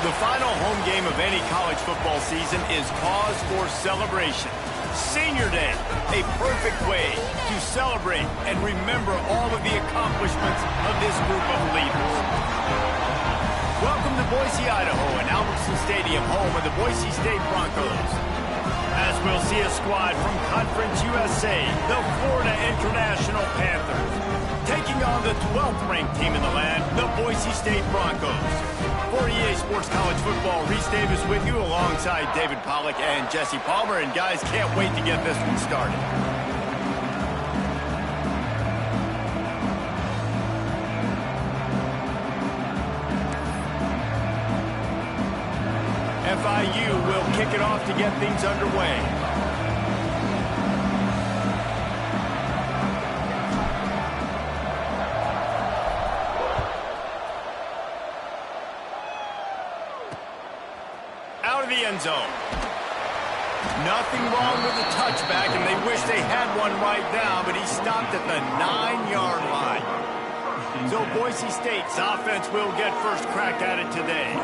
The final home game of any college football season is cause for celebration. Senior Day, a perfect way to celebrate and remember all of the accomplishments of this group of leaders. Welcome to Boise, Idaho, and Albertson Stadium, home of the Boise State Broncos. As we'll see a squad from Conference USA, the Florida International Panthers, taking on the 12th ranked team in the land, the Boise State Broncos. For EA Sports College Football, Reese Davis with you alongside David Pollack and Jesse Palmer. And guys, can't wait to get this one started. FIU will kick it off to get things underway. Out of the end zone. Nothing wrong with the touchback, and they wish they had one right now, but he stopped at the 9-yard line. So Boise State's offense will get first crack at it today.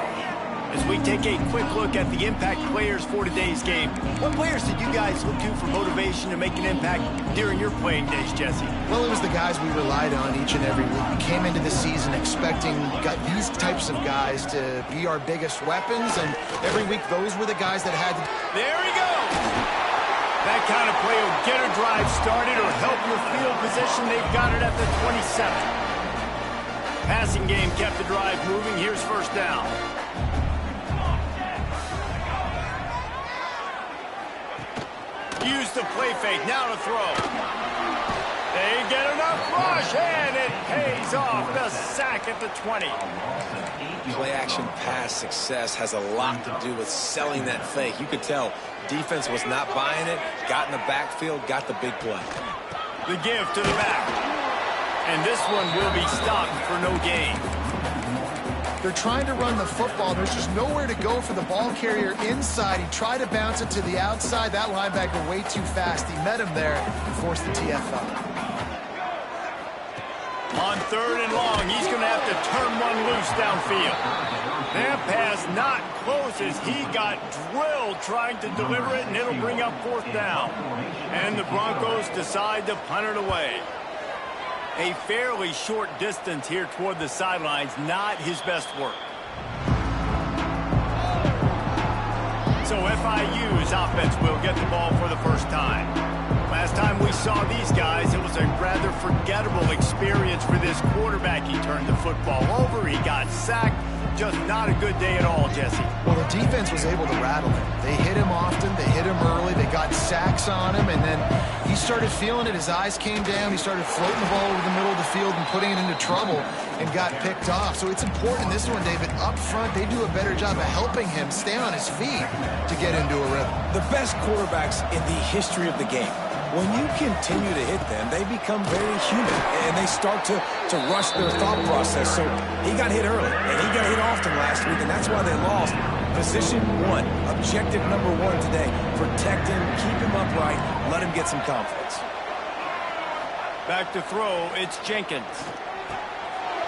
As we take a quick look at the impact players for today's game, what players did you guys look to for motivation to make an impact during your playing days, Jesse? Well, it was the guys we relied on each and every week. We came into the season expecting these types of guys to be our biggest weapons, and every week those were the guys that had to... There he goes! That kind of play will get a drive started or help your field position. They've got it at the 27. Passing game kept the drive moving. Here's first down. Use the play fake, now to throw. They get enough rush, and it pays off. The sack at the 20. Play action pass success has a lot to do with selling that fake. You could tell defense was not buying it, got in the backfield, got the big play. The give to the back. And this one will be stopped for no gain. They're trying to run the football. There's just nowhere to go for the ball carrier inside. He tried to bounce it to the outside. That linebacker way too fast. He met him there and forced the TFL. On 3rd and long, he's going to have to turn one loose downfield. That pass not close as he got drilled trying to deliver it, and it'll bring up 4th down. And the Broncos decide to punt it away. A fairly short distance here toward the sidelines, not his best work. So FIU's offense will get the ball for the first time. Last time we saw these guys, it was a rather forgettable experience for this quarterback. He turned the football over, he got sacked. Just not a good day at all, Jesse. Well, the defense was able to rattle him. They hit him often, they hit him early, they got sacks on him, and then he started feeling it. His eyes came down, he started floating the ball over the middle of the field and putting it into trouble and got picked off. So it's important this one, David, up front, they do a better job of helping him stay on his feet to get into a rhythm. The best quarterbacks in the history of the game, when you continue to hit them, they become very human, and they start to rush their thought process. So he got hit early, and he got hit often last week, and that's why they lost. Position 1, objective number 1 today. Protect him, keep him upright, let him get some confidence. Back to throw, it's Jenkins.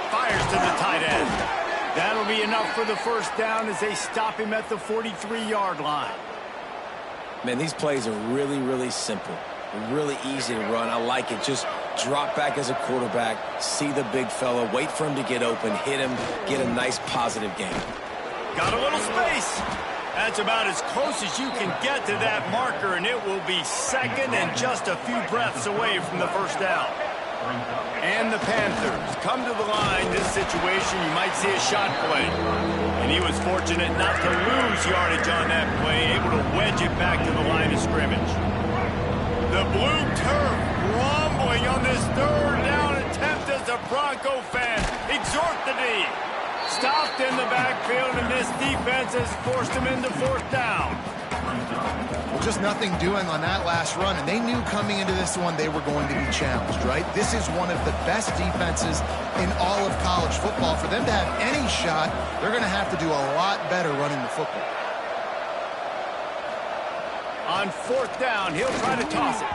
Fires to the tight end. That'll be enough for the first down as they stop him at the 43-yard line. Man, these plays are really, really simple. Really easy to run. I like it. Just drop back as a quarterback, see the big fella, wait for him to get open, hit him, get a nice positive game. Got a little space. That's about as close as you can get to that marker, and it will be second and just a few breaths away from the first down. And the Panthers come to the line. This situation, you might see a shot play. And he was fortunate not to lose yardage on that play, able to wedge it back to the line of scrimmage. The blue turf rumbling on this 3rd down attempt as the Bronco fans exhort the D. Stopped in the backfield, and this defense has forced him into 4th down. Well, just nothing doing on that last run, and they knew coming into this one they were going to be challenged, right? This is one of the best defenses in all of college football. For them to have any shot, they're going to have to do a lot better running the football. On 4th down, he'll try to toss it.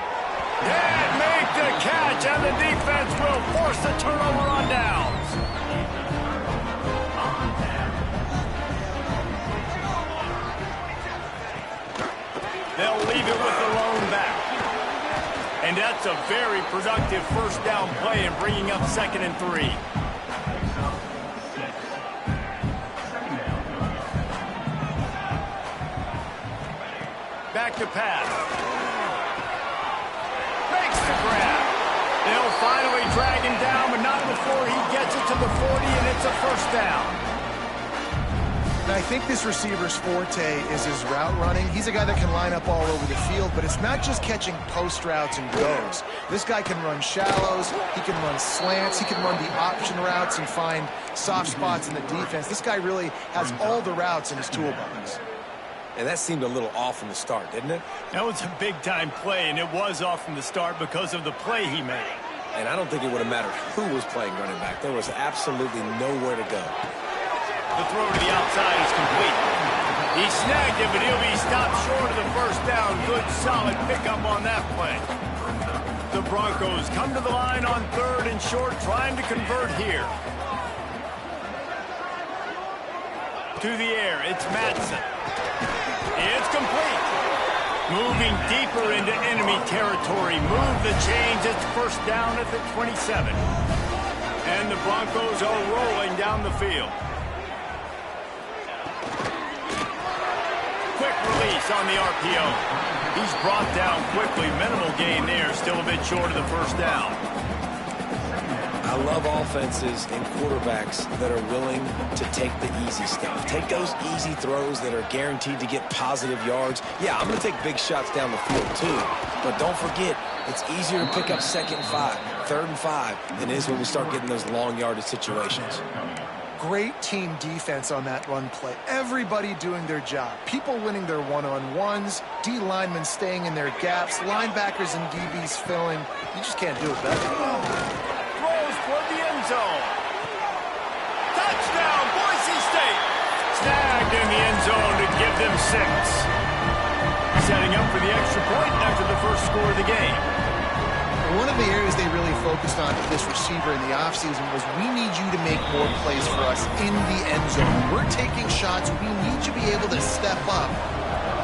Can't make the catch, and the defense will force the turnover on downs. That's a very productive first down play and bringing up 2nd and 3. Back to pass. Makes the grab. They'll finally drag him down, but not before he gets it to the 40, and it's a first down. And I think this receiver's forte is his route running. He's a guy that can line up all over the field, but it's not just catching post routes and goes. This guy can run shallows, he can run slants, he can run the option routes and find soft spots in the defense. This guy really has all the routes in his toolbox. And that seemed a little off from the start, didn't it? That was a big-time play, and it was off from the start because of the play he made. And I don't think it would have mattered who was playing running back. There was absolutely nowhere to go. The throw to the outside is complete. He snagged it, but he'll be stopped short of the first down. Good, solid pickup on that play. The Broncos come to the line on 3rd and short, trying to convert here. To the air, it's Matson. It's complete. Moving deeper into enemy territory. Move the chains. It's first down at the 27. And the Broncos are rolling down the field. Quick release on the RPO. He's brought down quickly. Minimal gain there. Still a bit short of the first down. I love offenses and quarterbacks that are willing to take the easy stuff. Take those easy throws that are guaranteed to get positive yards. Yeah, I'm going to take big shots down the field too. But don't forget, it's easier to pick up 2nd and 5, 3rd and 5 than it is when we start getting those long yardage situations. Great team defense on that run play. Everybody doing their job. People winning their one-on-ones, D linemen staying in their gaps, linebackers and DBs filling. You just can't do it better. Toward the end zone. Touchdown, Boise State. Snagged in the end zone to give them 6. Setting up for the extra point after the first score of the game. One of the areas they really focused on with this receiver in the offseason was we need you to make more plays for us in the end zone. We're taking shots. We need you to be able to step up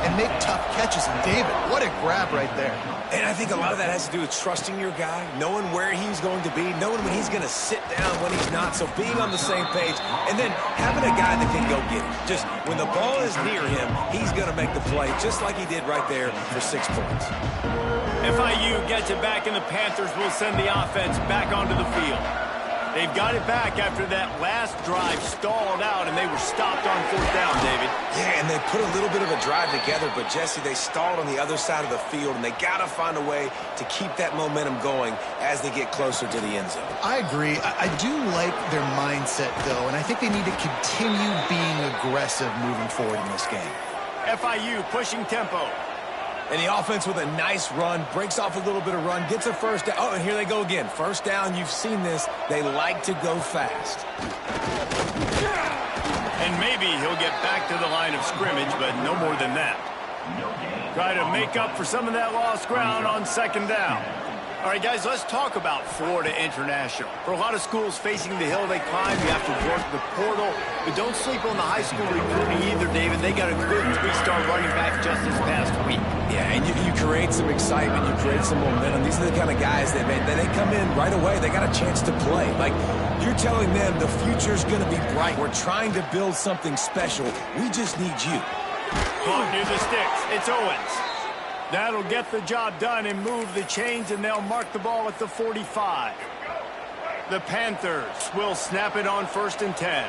and make tough catches. And David, what a grab right there. And I think a lot of that has to do with trusting your guy, knowing where he's going to be, knowing when he's going to sit down, when he's not. So being on the same page, and then having a guy that can go get it. Just when the ball is near him, he's going to make the play, just like he did right there for 6 points. FIU gets it back, and the Panthers will send the offense back onto the field. They've got it back after that last drive stalled out, and they were stopped on 4th down, David. Yeah, and they put a little bit of a drive together, but, Jesse, they stalled on the other side of the field, and they got to find a way to keep that momentum going as they get closer to the end zone. I agree. I do like their mindset, though, and I think they need to continue being aggressive moving forward in this game. FIU pushing tempo. And the offense with a nice run, breaks off a little bit of run, gets a first down. Oh, and here they go again. First down, you've seen this. They like to go fast. And maybe he'll get back to the line of scrimmage, but no more than that. Try to make up for some of that lost ground on 2nd down. All right, guys, let's talk about Florida International. For a lot of schools facing the hill they climb, you have to work the portal. But don't sleep on the high school recruiting either, David. They got a good 3-star running back just this past week. Yeah, and you create some excitement. You create some momentum. These are the kind of guys that, man, they come in right away. They got a chance to play. Like, you're telling them the future's going to be bright. We're trying to build something special. We just need you. Caught near the sticks. It's Owens. That'll get the job done and move the chains, and they'll mark the ball at the 45. The Panthers will snap it on 1st and 10.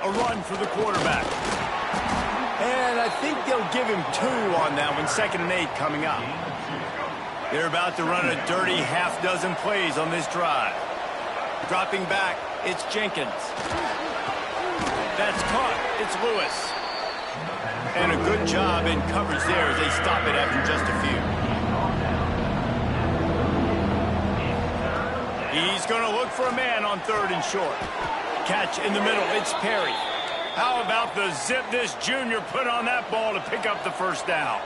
A run for the quarterback. And I think they'll give him 2 on that one. 2nd and 8 coming up. They're about to run a dirty half-dozen plays on this drive. Dropping back, it's Jenkins. That's caught. It's Lewis. And a good job in coverage there as they stop it after just a few. He's going to look for a man on 3rd and short. Catch in the middle. It's Perry. How about the zip this junior put on that ball to pick up the first down?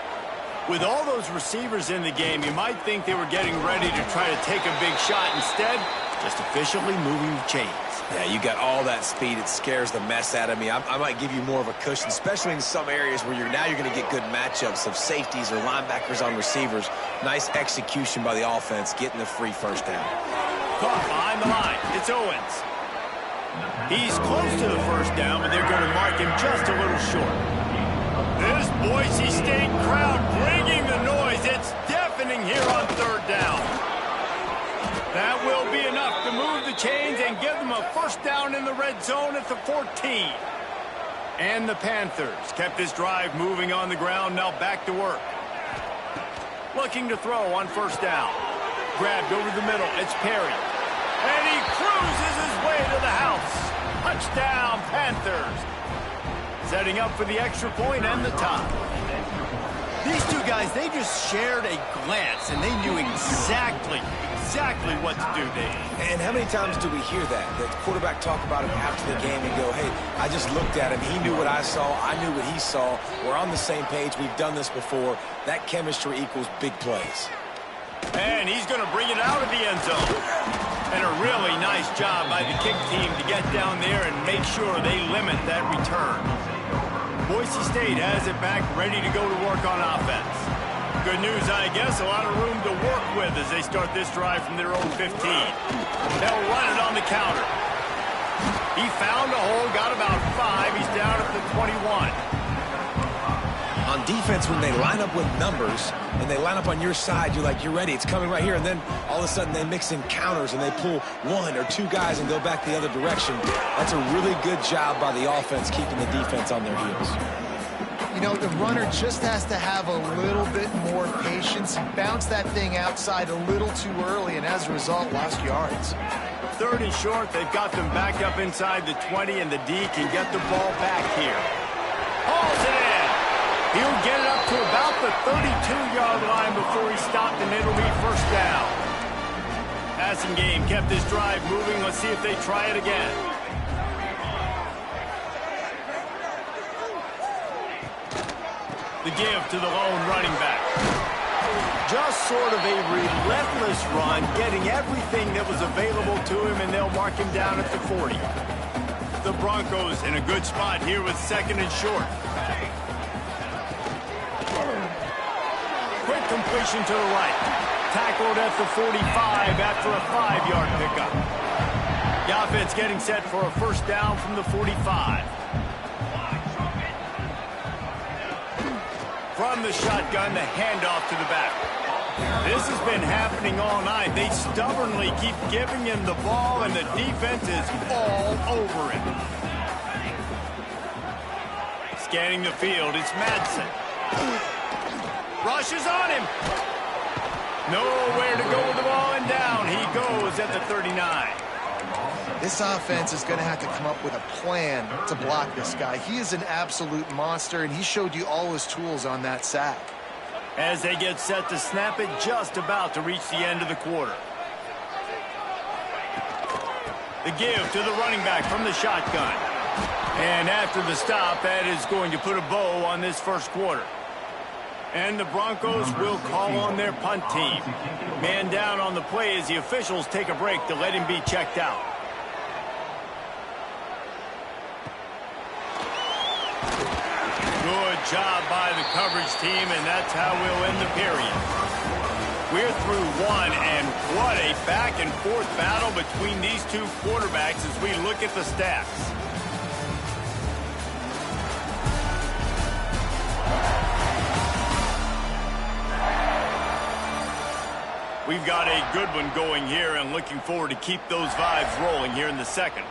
With all those receivers in the game, you might think they were getting ready to try to take a big shot. Instead, just efficiently moving the chains. Yeah, you got all that speed. It scares the mess out of me. I might give you more of a cushion, especially in some areas where you're going to get good matchups of safeties or linebackers on receivers. Nice execution by the offense, getting the free first down. Caught behind the line. It's Owens. He's close to the first down, but they're going to mark him just a little short. This Boise State crowd bringing the noise. It's deafening here on third down. That will be enough to move the chains and give them a first down in the red zone at the 14. And the Panthers kept this drive moving on the ground, now back to work. Looking to throw on first down. Grabbed over the middle, it's Perry. And he cruises his way to the house. Touchdown, Panthers. Setting up for the extra point and the tie. These two guys, they just shared a glance, and they knew exactly what to do, Dave. And how many times do we hear that? The quarterback talk about him after the game and go, hey, I just looked at him. He knew what I saw. I knew what he saw. We're on the same page. We've done this before. That chemistry equals big plays. And he's going to bring it out of the end zone. And a really nice job by the kick team to get down there and make sure they limit that return. Boise State has it back, ready to go to work on offense. Good news, I guess, a lot of room to work with as they start this drive from their own 15. They'll run it on the counter. He found a hole, got about 5. He's down at the 21. On defense, when they line up with numbers and they line up on your side, you're like, you're ready, it's coming right here. And then all of a sudden they mix in counters and they pull 1 or 2 guys and go back the other direction. That's a really good job by the offense keeping the defense on their heels. You know, the runner just has to have a little bit more patience. Bounce that thing outside a little too early, and as a result, lost yards. 3rd and short, they've got them back up inside the 20, and the D can get the ball back here. Hauls it in. He'll get it up to about the 32-yard line before he stopped, and it'll be first down. Passing game kept this drive moving. Let's see if they try it again. The give to the lone running back. Just sort of a relentless run, getting everything that was available to him, and they'll mark him down at the 40. The Broncos in a good spot here with 2nd and short. Quick completion to the right. Tackled at the 45 after a 5-yard pickup. The offense getting set for a first down from the 45. From the shotgun, the handoff to the back. This has been happening all night. They stubbornly keep giving him the ball, and the defense is all over it. Scanning the field, it's Madsen. Rushes on him. Nowhere to go with the ball, and down he goes at the 39. This offense is going to have to come up with a plan to block this guy. He is an absolute monster, and he showed you all his tools on that sack. As they get set to snap it, just about to reach the end of the quarter. The give to the running back from the shotgun. And after the stop, that is going to put a bow on this first quarter. And the Broncos will call on their punt team. Man down on the play as the officials take a break to let him be checked out. Good job by the coverage team, and that's how we'll end the period. We're through 1, and what a back-and-forth battle between these two quarterbacks as we look at the stats. We've got a good one going here, and looking forward to keep those vibes rolling here in the second.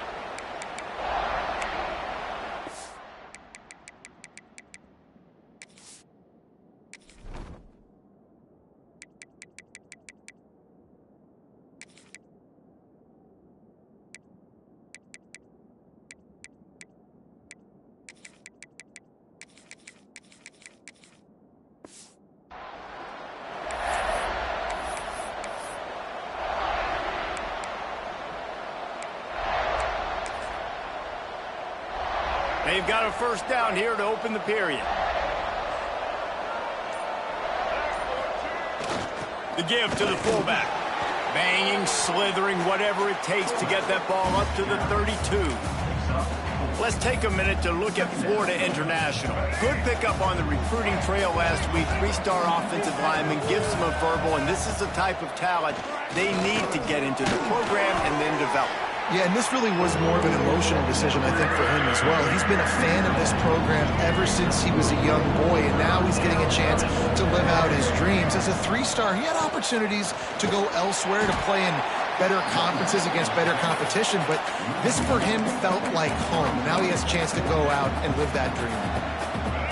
They've got a first down here to open the period. The give to the fullback. Banging, slithering, whatever it takes to get that ball up to the 32. Let's take a minute to look at Florida International. Good pickup on the recruiting trail last week. 3-star offensive lineman gives them a verbal, and this is the type of talent they need to get into the program and then develop. Yeah, and this really was more of an emotional decision, I think, for him as well. He's been a fan of this program ever since he was a young boy, and now he's getting a chance to live out his dreams. As a 3-star, he had opportunities to go elsewhere, to play in better conferences against better competition, but this for him felt like home. Now he has a chance to go out and live that dream.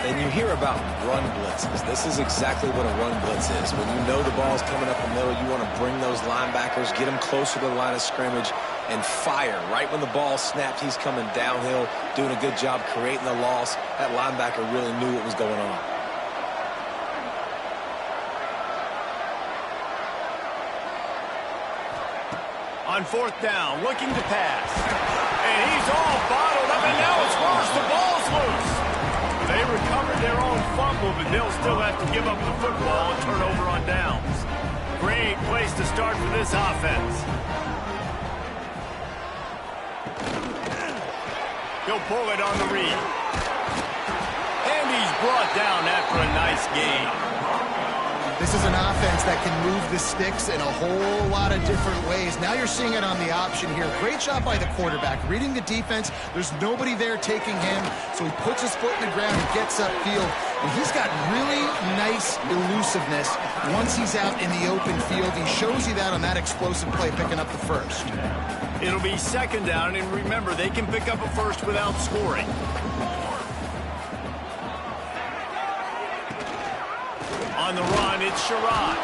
And you hear about run blitzes. This is exactly what a run blitz is. When you know the ball's coming up the middle, you want to bring those linebackers, get them closer to the line of scrimmage, and fire. Right when the ball snapped, he's coming downhill, doing a good job creating the loss. That linebacker really knew what was going on. On 4th down, looking to pass. And he's all bottled up, and now it's worse. The ball's loose. They recovered their own fumble, but they'll still have to give up the football and turn over on downs. Great place to start for this offense. He'll pull it on the read. And he's brought down after a nice gain. This is an offense that can move the sticks in a whole lot of different ways. Now you're seeing it on the option here. Great job by the quarterback. Reading the defense, there's nobody there taking him, so he puts his foot in the ground and gets upfield. And he's got really nice elusiveness once he's out in the open field. He shows you that on that explosive play, picking up the first. It'll be 2nd down, and remember, they can pick up a first without scoring. On the run, it's Sherrod.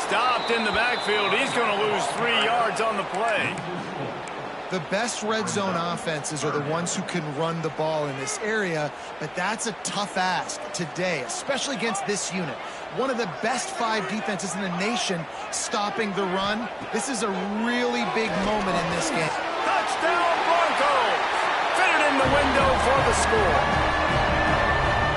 Stopped in the backfield. He's going to lose 3 yards on the play. The best red zone offenses are the ones who can run the ball in this area, but that's a tough ask today, especially against this unit. One of the best 5 defenses in the nation stopping the run. This is a really big moment in this game. Touchdown Broncos! Fitted in the window for the score.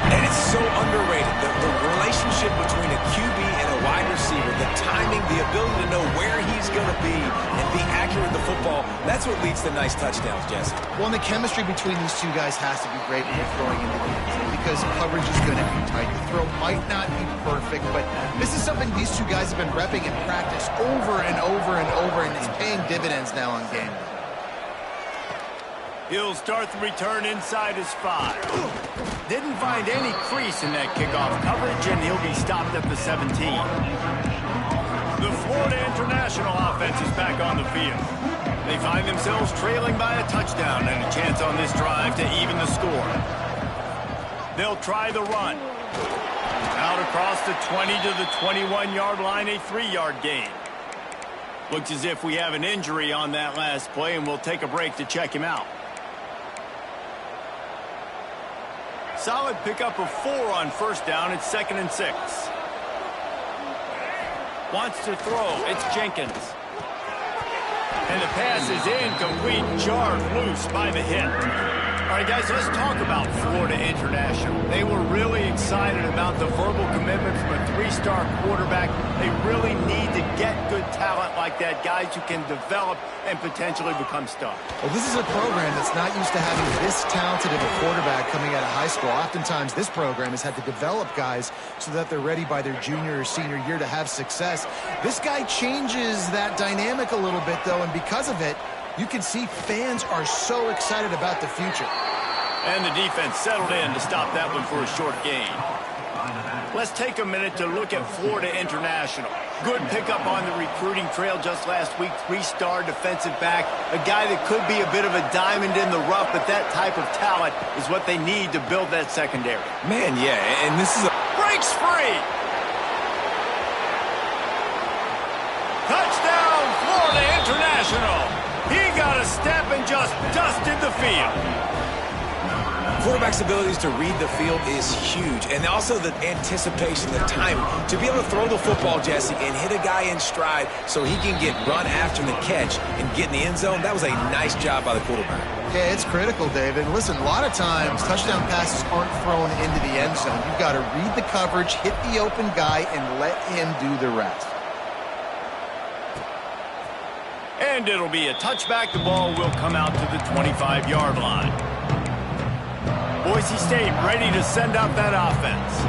And it's so underrated, the relationship between a QB and a wide receiver, the timing, the ability to know where he's going to be and be accurate with the football, that's what leads to nice touchdowns, Jesse. Well, and the chemistry between these two guys has to be great when you're throwing into the end zone because coverage is going to be tight. The throw might not be perfect, but this is something these two guys have been repping in practice over and over and over, and it's paying dividends now on game day. He'll start the return inside his 5. Didn't find any crease in that kickoff coverage, and he'll be stopped at the 17. The Florida International offense is back on the field. They find themselves trailing by a touchdown and a chance on this drive to even the score. They'll try the run. Out across the 20 to the 21-yard line, a 3-yard gain. Looks as if we have an injury on that last play, and we'll take a break to check him out. Solid pickup of 4 on 1st down. It's 2nd and 6. Wants to throw. It's Jenkins. And the pass is incomplete. Jarred loose by the hit. All right, guys, let's talk about Florida International. They were really excited about the verbal commitment from a 3-star quarterback. They really need to get good talent like that, guys who can develop and potentially become stars. Well, this is a program that's not used to having this talented of a quarterback coming out of high school. Oftentimes, this program has had to develop guys so that they're ready by their junior or senior year to have success. This guy changes that dynamic a little bit, though, and because of it, you can see fans are so excited about the future. And the defense settled in to stop that one for a short gain. Let's take a minute to look at Florida International. Good pickup on the recruiting trail just last week. 3-star defensive back. A guy that could be a bit of a diamond in the rough, but that type of talent is what they need to build that secondary. Man, yeah, and this is a... Breaks free! Touchdown, Florida International! He got a step and just dusted the field. Quarterback's abilities to read the field is huge, and also the anticipation, the timing. To be able to throw the football, Jesse, and hit a guy in stride so he can get run after the catch and get in the end zone, that was a nice job by the quarterback. Yeah, it's critical, David. Listen, a lot of times touchdown passes aren't thrown into the end zone. You've got to read the coverage, hit the open guy, and let him do the rest. And it'll be a touchback. The ball will come out to the 25-yard line. Boise State ready to send out that offense.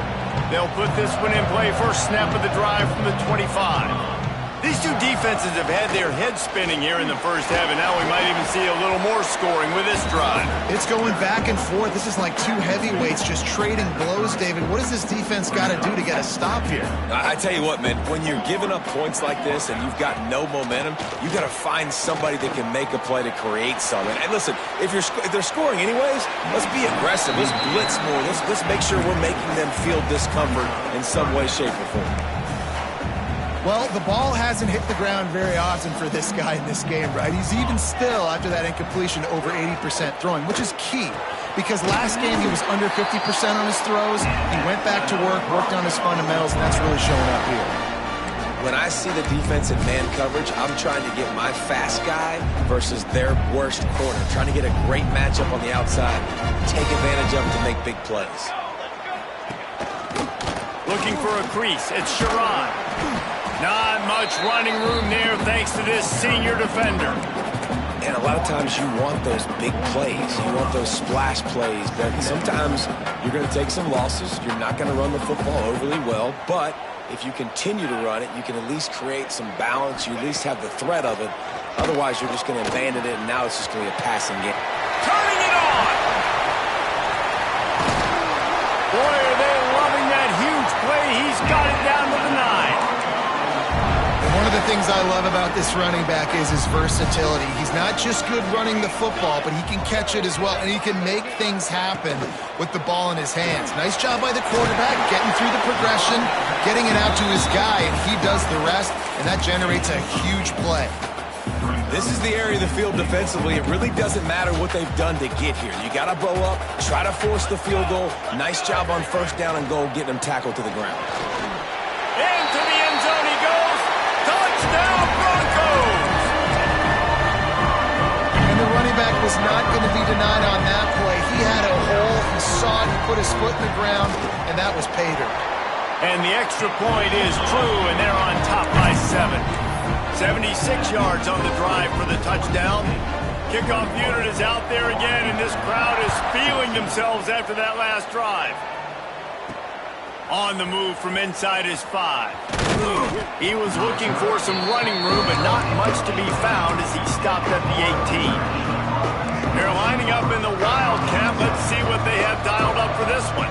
They'll put this one in play. First snap of the drive from the 25. These two defenses have had their heads spinning here in the first half, and now we might even see a little more scoring with this drive. It's going back and forth. This is like two heavyweights just trading blows, David. What does this defense got to do to get a stop here? I tell you what, man, when you're giving up points like this and you've got no momentum, you got to find somebody that can make a play to create something. And listen, if they're scoring anyways, let's be aggressive. Let's blitz more. Let's make sure we're making them feel discomfort in some way, shape, or form. Well, the ball hasn't hit the ground very often for this guy in this game, right? He's even still, after that incompletion, over 80% throwing, which is key. Because last game he was under 50% on his throws. He went back to work, worked on his fundamentals, and that's really showing up here. When I see the defense in man coverage, I'm trying to get my fast guy versus their worst corner. Trying to get a great matchup on the outside, take advantage of it to make big plays. Looking for a crease. It's Sherrod. Not much running room there thanks to this senior defender. And a lot of times you want those big plays. You want those splash plays. But sometimes you're going to take some losses. You're not going to run the football overly well. But if you continue to run it, you can at least create some balance. You at least have the threat of it. Otherwise, you're just going to abandon it, and now it's just going to be a passing game. Turning it on! Boy, are they loving that huge play. He's got it down to the 9. One of the things I love about this running back is his versatility. He's not just good running the football, but he can catch it as well, and he can make things happen with the ball in his hands. Nice job by the quarterback, getting through the progression, getting it out to his guy, and he does the rest, and that generates a huge play. This is the area of the field defensively. It really doesn't matter what they've done to get here. You got to bow up, try to force the field goal. Nice job on first down and goal, getting them tackled to the ground. Into the end zone he goes. Touchdown Broncos! And the running back was not going to be denied on that play. He had a hole, he saw it, he put his foot in the ground, and that was pay dirt. And the extra point is true, and they're on top by 7. 76 yards on the drive for the touchdown. Kickoff unit is out there again, and this crowd is feeling themselves after that last drive. On the move from inside his 5. He was looking for some running room, but not much to be found as he stopped at the 18. They're lining up in the Wildcat. Let's see what they have dialed up for this one.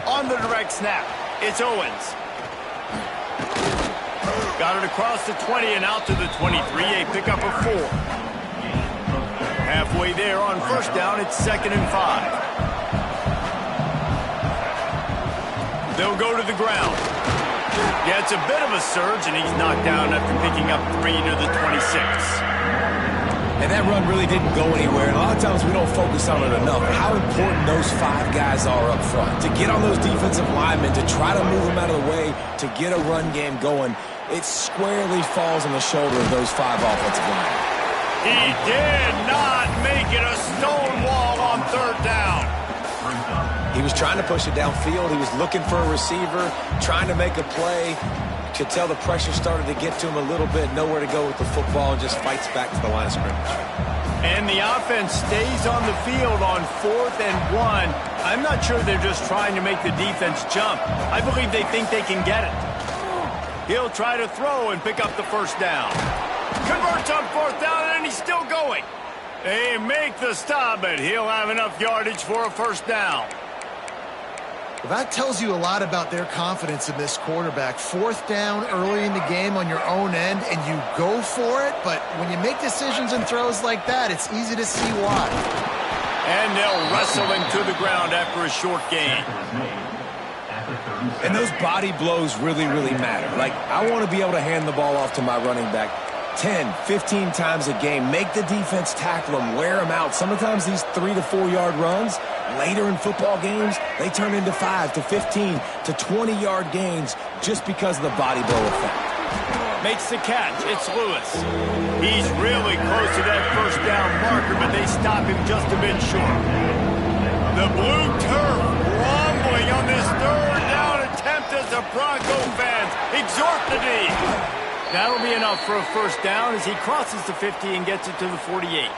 On the direct snap, it's Owens. Got it across the 20 and out to the 23, a pickup of 4. Halfway there on first down, it's 2nd and 5. They'll go to the ground. Yeah, it's a bit of a surge, and he's knocked down after picking up 3 to the 26. And that run really didn't go anywhere. And a lot of times we don't focus on it enough. How important those 5 guys are up front. To get on those defensive linemen, to try to move them out of the way, to get a run game going, it squarely falls on the shoulder of those 5 offensive linemen. He did not make it a stone wall on third down. He was trying to push it downfield. He was looking for a receiver, trying to make a play. You could tell the pressure started to get to him a little bit. Nowhere to go with the football, and just fights back to the line of scrimmage. And the offense stays on the field on 4th and 1. I'm not sure they're just trying to make the defense jump. I believe they think they can get it. He'll try to throw and pick up the first down. Converts on 4th down, and he's still going. They make the stop, but he'll have enough yardage for a first down. Well, that tells you a lot about their confidence in this quarterback. 4th down early in the game on your own end, and you go for it, but when you make decisions and throws like that, it's easy to see why. And they'll wrestle him to the ground after a short gain. And those body blows really, really matter. Like, I want to be able to hand the ball off to my running back 10, 15 times a game. Make the defense tackle them, wear them out. Sometimes these 3 to 4 yard runs, later in football games, they turn into 5 to 15 to 20 yard gains just because of the body blow effect. Makes the catch. It's Lewis. He's really close to that first down marker, but they stop him just a bit short. The blue turf rumbling on this third down attempt as the Bronco fans exhort the D. That'll be enough for a first down as he crosses the 50 and gets it to the 48.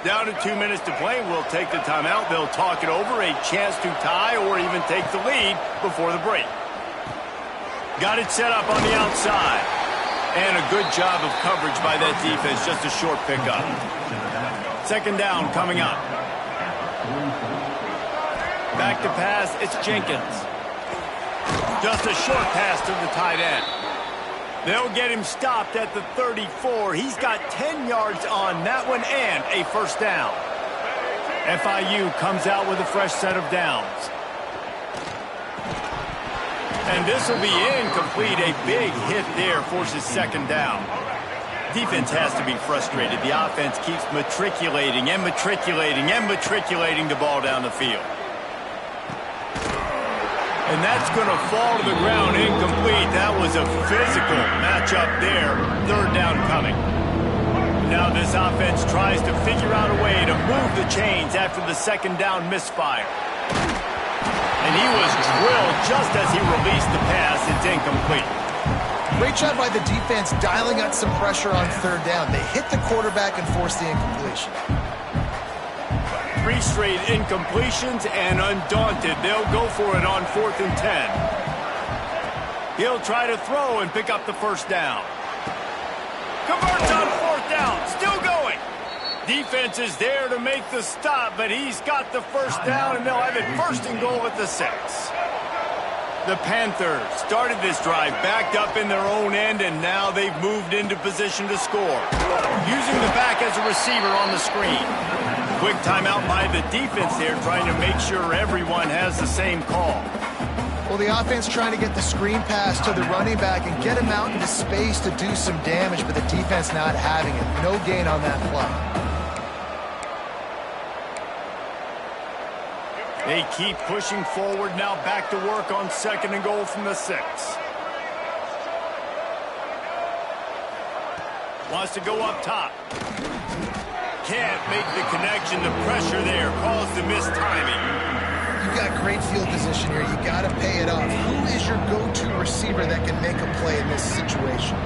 Down to 2 minutes to play. We'll take the timeout. They'll talk it over. A chance to tie or even take the lead before the break. Got it set up on the outside. And a good job of coverage by that defense. Just a short pickup. Second down coming up. Back to pass. It's Jenkins. Just a short pass to the tight end. They'll get him stopped at the 34. He's got 10 yards on that one and a first down. FIU comes out with a fresh set of downs. And this will be incomplete. A big hit there forces second down. Defense has to be frustrated. The offense keeps matriculating and matriculating and matriculating the ball down the field. And that's going to fall to the ground incomplete. That was a physical matchup there. Third down coming. Now this offense tries to figure out a way to move the chains after the second down misfire. And he was drilled just as he released the pass. It's incomplete. Great job by the defense dialing up some pressure on third down. They hit the quarterback and forced the incompletion. 3 straight incompletions, and undaunted, they'll go for it on 4th and 10. He'll try to throw and pick up the first down. Converts on 4th down, still going. Defense is there to make the stop, but he's got the first down, and they'll have it first and goal at the 6. The Panthers started this drive backed up in their own end, and now they've moved into position to score. Using the back as a receiver on the screen. Quick timeout by the defense there, trying to make sure everyone has the same call. Well, the offense trying to get the screen pass to the running back and get him out into space to do some damage, but the defense not having it. No gain on that play. They keep pushing forward, now back to work on 2nd and goal from the 6. Wants to go up top. Can't make the connection. The pressure there caused the missed timing. You got great field position here. You got to pay it off. Who is your go-to receiver that can make a play in this situation?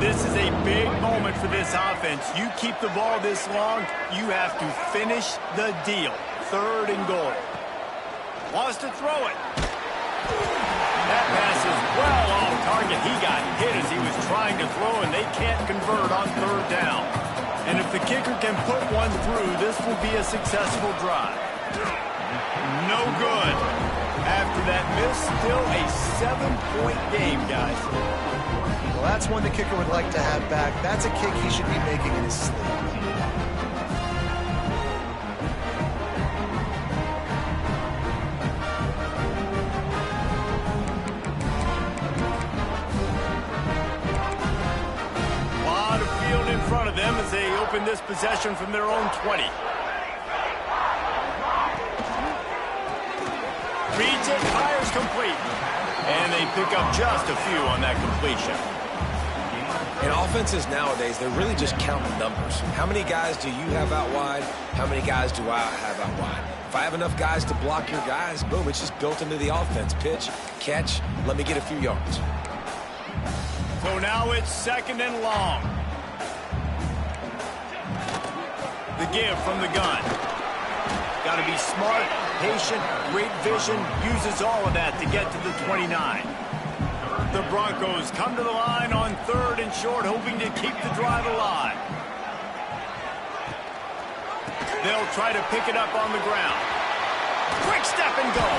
This is a big moment for this offense. You keep the ball this long, you have to finish the deal. 3rd and goal. Wants to throw it. That pass is well off target. He got hit as he was trying to throw, and they can't convert on 3rd down. And if the kicker can put one through, this will be a successful drive. No good. After that miss, still a 7-point game, guys. Well, that's one the kicker would like to have back. That's a kick he should be making in his sleep. In front of them as they open this possession from their own 20. Reads it, fires complete. And they pick up just a few on that completion. In offenses nowadays, they're really just counting numbers. How many guys do you have out wide? How many guys do I have out wide? If I have enough guys to block your guys, boom, it's just built into the offense. Pitch, catch, let me get a few yards. So now it's 2nd and long. The give from the gun. Got to be smart, patient, great vision, uses all of that to get to the 29. The Broncos come to the line on 3rd and short, hoping to keep the drive alive. They'll try to pick it up on the ground. Quick step and go.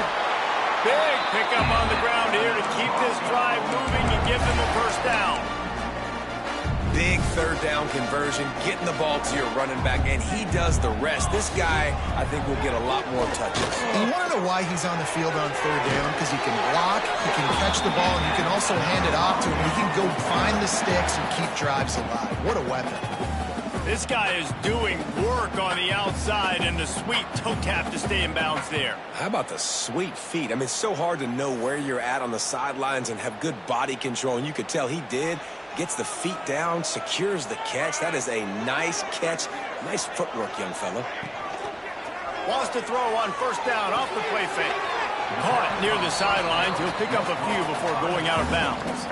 Big pickup on the ground here to keep this drive moving and give them a first down. Big 3rd down conversion, getting the ball to your running back, and he does the rest. This guy, I think, will get a lot more touches. You want to know why he's on the field on 3rd down? Because he can block, he can catch the ball, and you can also hand it off to him. He can go find the sticks and keep drives alive. What a weapon. This guy is doing work on the outside, and the sweet toe tap to stay in bounds there. How about the sweet feet? I mean, it's so hard to know where you're at on the sidelines and have good body control, and you could tell he did. Gets the feet down, secures the catch. That is a nice catch. Nice footwork, young fella. Wants to throw on 1st down off the play fake. Caught near the sidelines. He'll pick up a few before going out of bounds.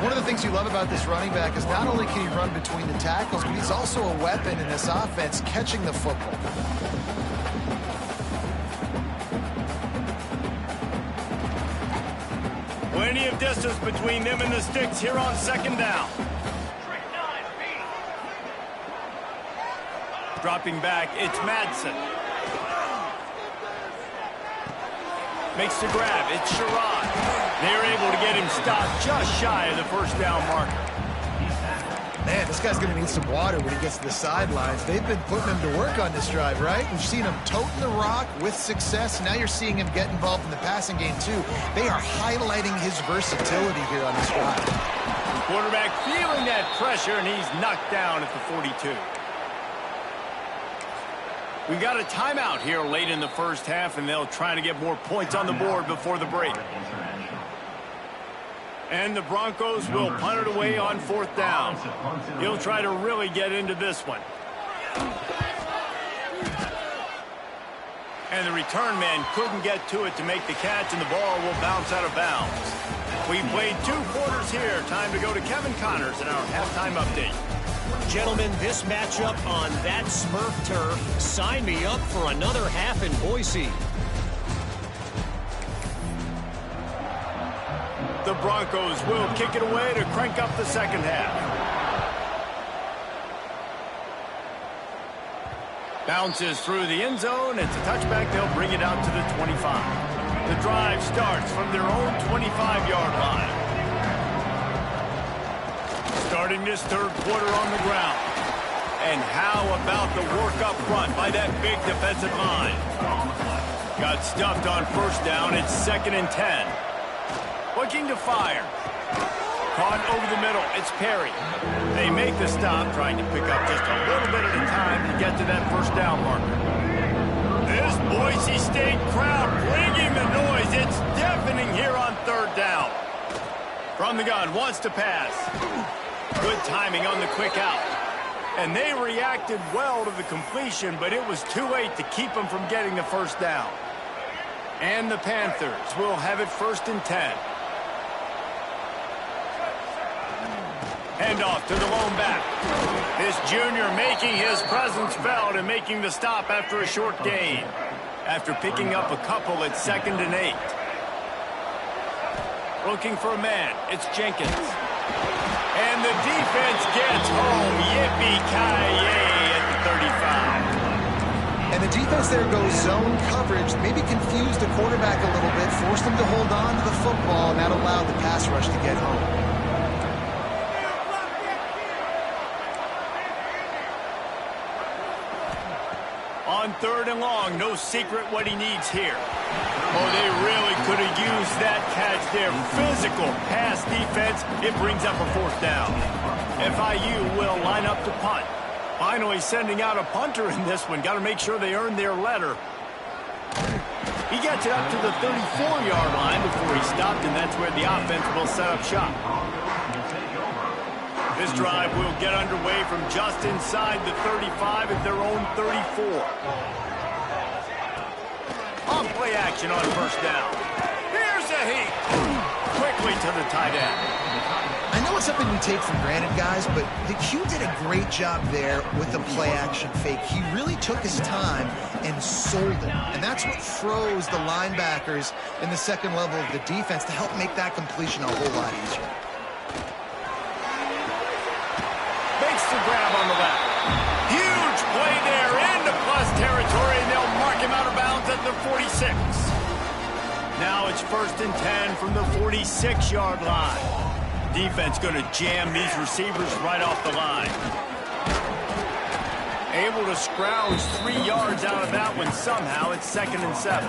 One of the things you love about this running back is not only can he run between the tackles, but he's also a weapon in this offense catching the football. Plenty of distance between them and the sticks here on second down. Dropping back, it's Madsen. Makes the grab, it's Sherrod. They're able to get him stopped just shy of the first down marker. Man, this guy's going to need some water when he gets to the sidelines. They've been putting him to work on this drive, right? We've seen him toting the rock with success. Now you're seeing him get involved in the passing game, too. They are highlighting his versatility here on this drive. The quarterback feeling that pressure, and he's knocked down at the 42. We got a timeout here late in the first half, and they'll try to get more points on the board before the break. And the Broncos will punt it away on fourth down. He'll try to really get into this one. And the return man couldn't get to it to make the catch, and the ball will bounce out of bounds. We played 2 quarters here. Time to go to Kevin Connors in our halftime update. Gentlemen, this matchup on that Smurf turf, sign me up for another half in Boise. The Broncos will kick it away to crank up the second half. Bounces through the end zone. It's a touchback. They'll bring it out to the 25. The drive starts from their own 25-yard line. Starting this third quarter on the ground. And how about the work up front by that big defensive line? Got stuffed on first down. It's 2nd and 10. Looking to fire. Caught over the middle. It's Perry. They make the stop, trying to pick up just a little bit at a time to get to that first down marker. This Boise State crowd bringing the noise. It's deafening here on third down. From the gun, wants to pass. Good timing on the quick out. And they reacted well to the completion, but it was too late to keep them from getting the first down. And the Panthers will have it 1st and 10. Handoff to the lone back. This junior making his presence felt and making the stop after a short gain. After picking up a couple at 2nd and 8. Looking for a man. It's Jenkins. And the defense gets home. Yippee-ki-yay at the 35. And the defense there goes zone coverage. Maybe confused the quarterback a little bit. Forced him to hold on to the football. And that allowed the pass rush to get home. On 3rd and long, no secret what he needs here. Oh, they really could have used that catch there. Physical pass defense. It brings up a 4th down. FIU will line up to punt. Finally sending out a punter in this one. Got to make sure they earn their letter. He gets it up to the 34-yard line before he stopped, and that's where the offense will set up shop. This drive will get underway from just inside the 35 at their own 34. On play action on first down. Here's a heat. Quickly to the tight end. I know it's something we take for granted, guys, but the Q did a great job there with the play action fake. He really took his time and sold it. And that's what froze the linebackers in the second level of the defense to help make that completion a whole lot easier. To grab on the left. Huge play there into plus territory, and they'll mark him out of bounds at the 46. Now it's 1st and 10 from the 46-yard line. Defense going to jam these receivers right off the line. Able to scrounge 3 yards out of that one somehow. It's 2nd and 7.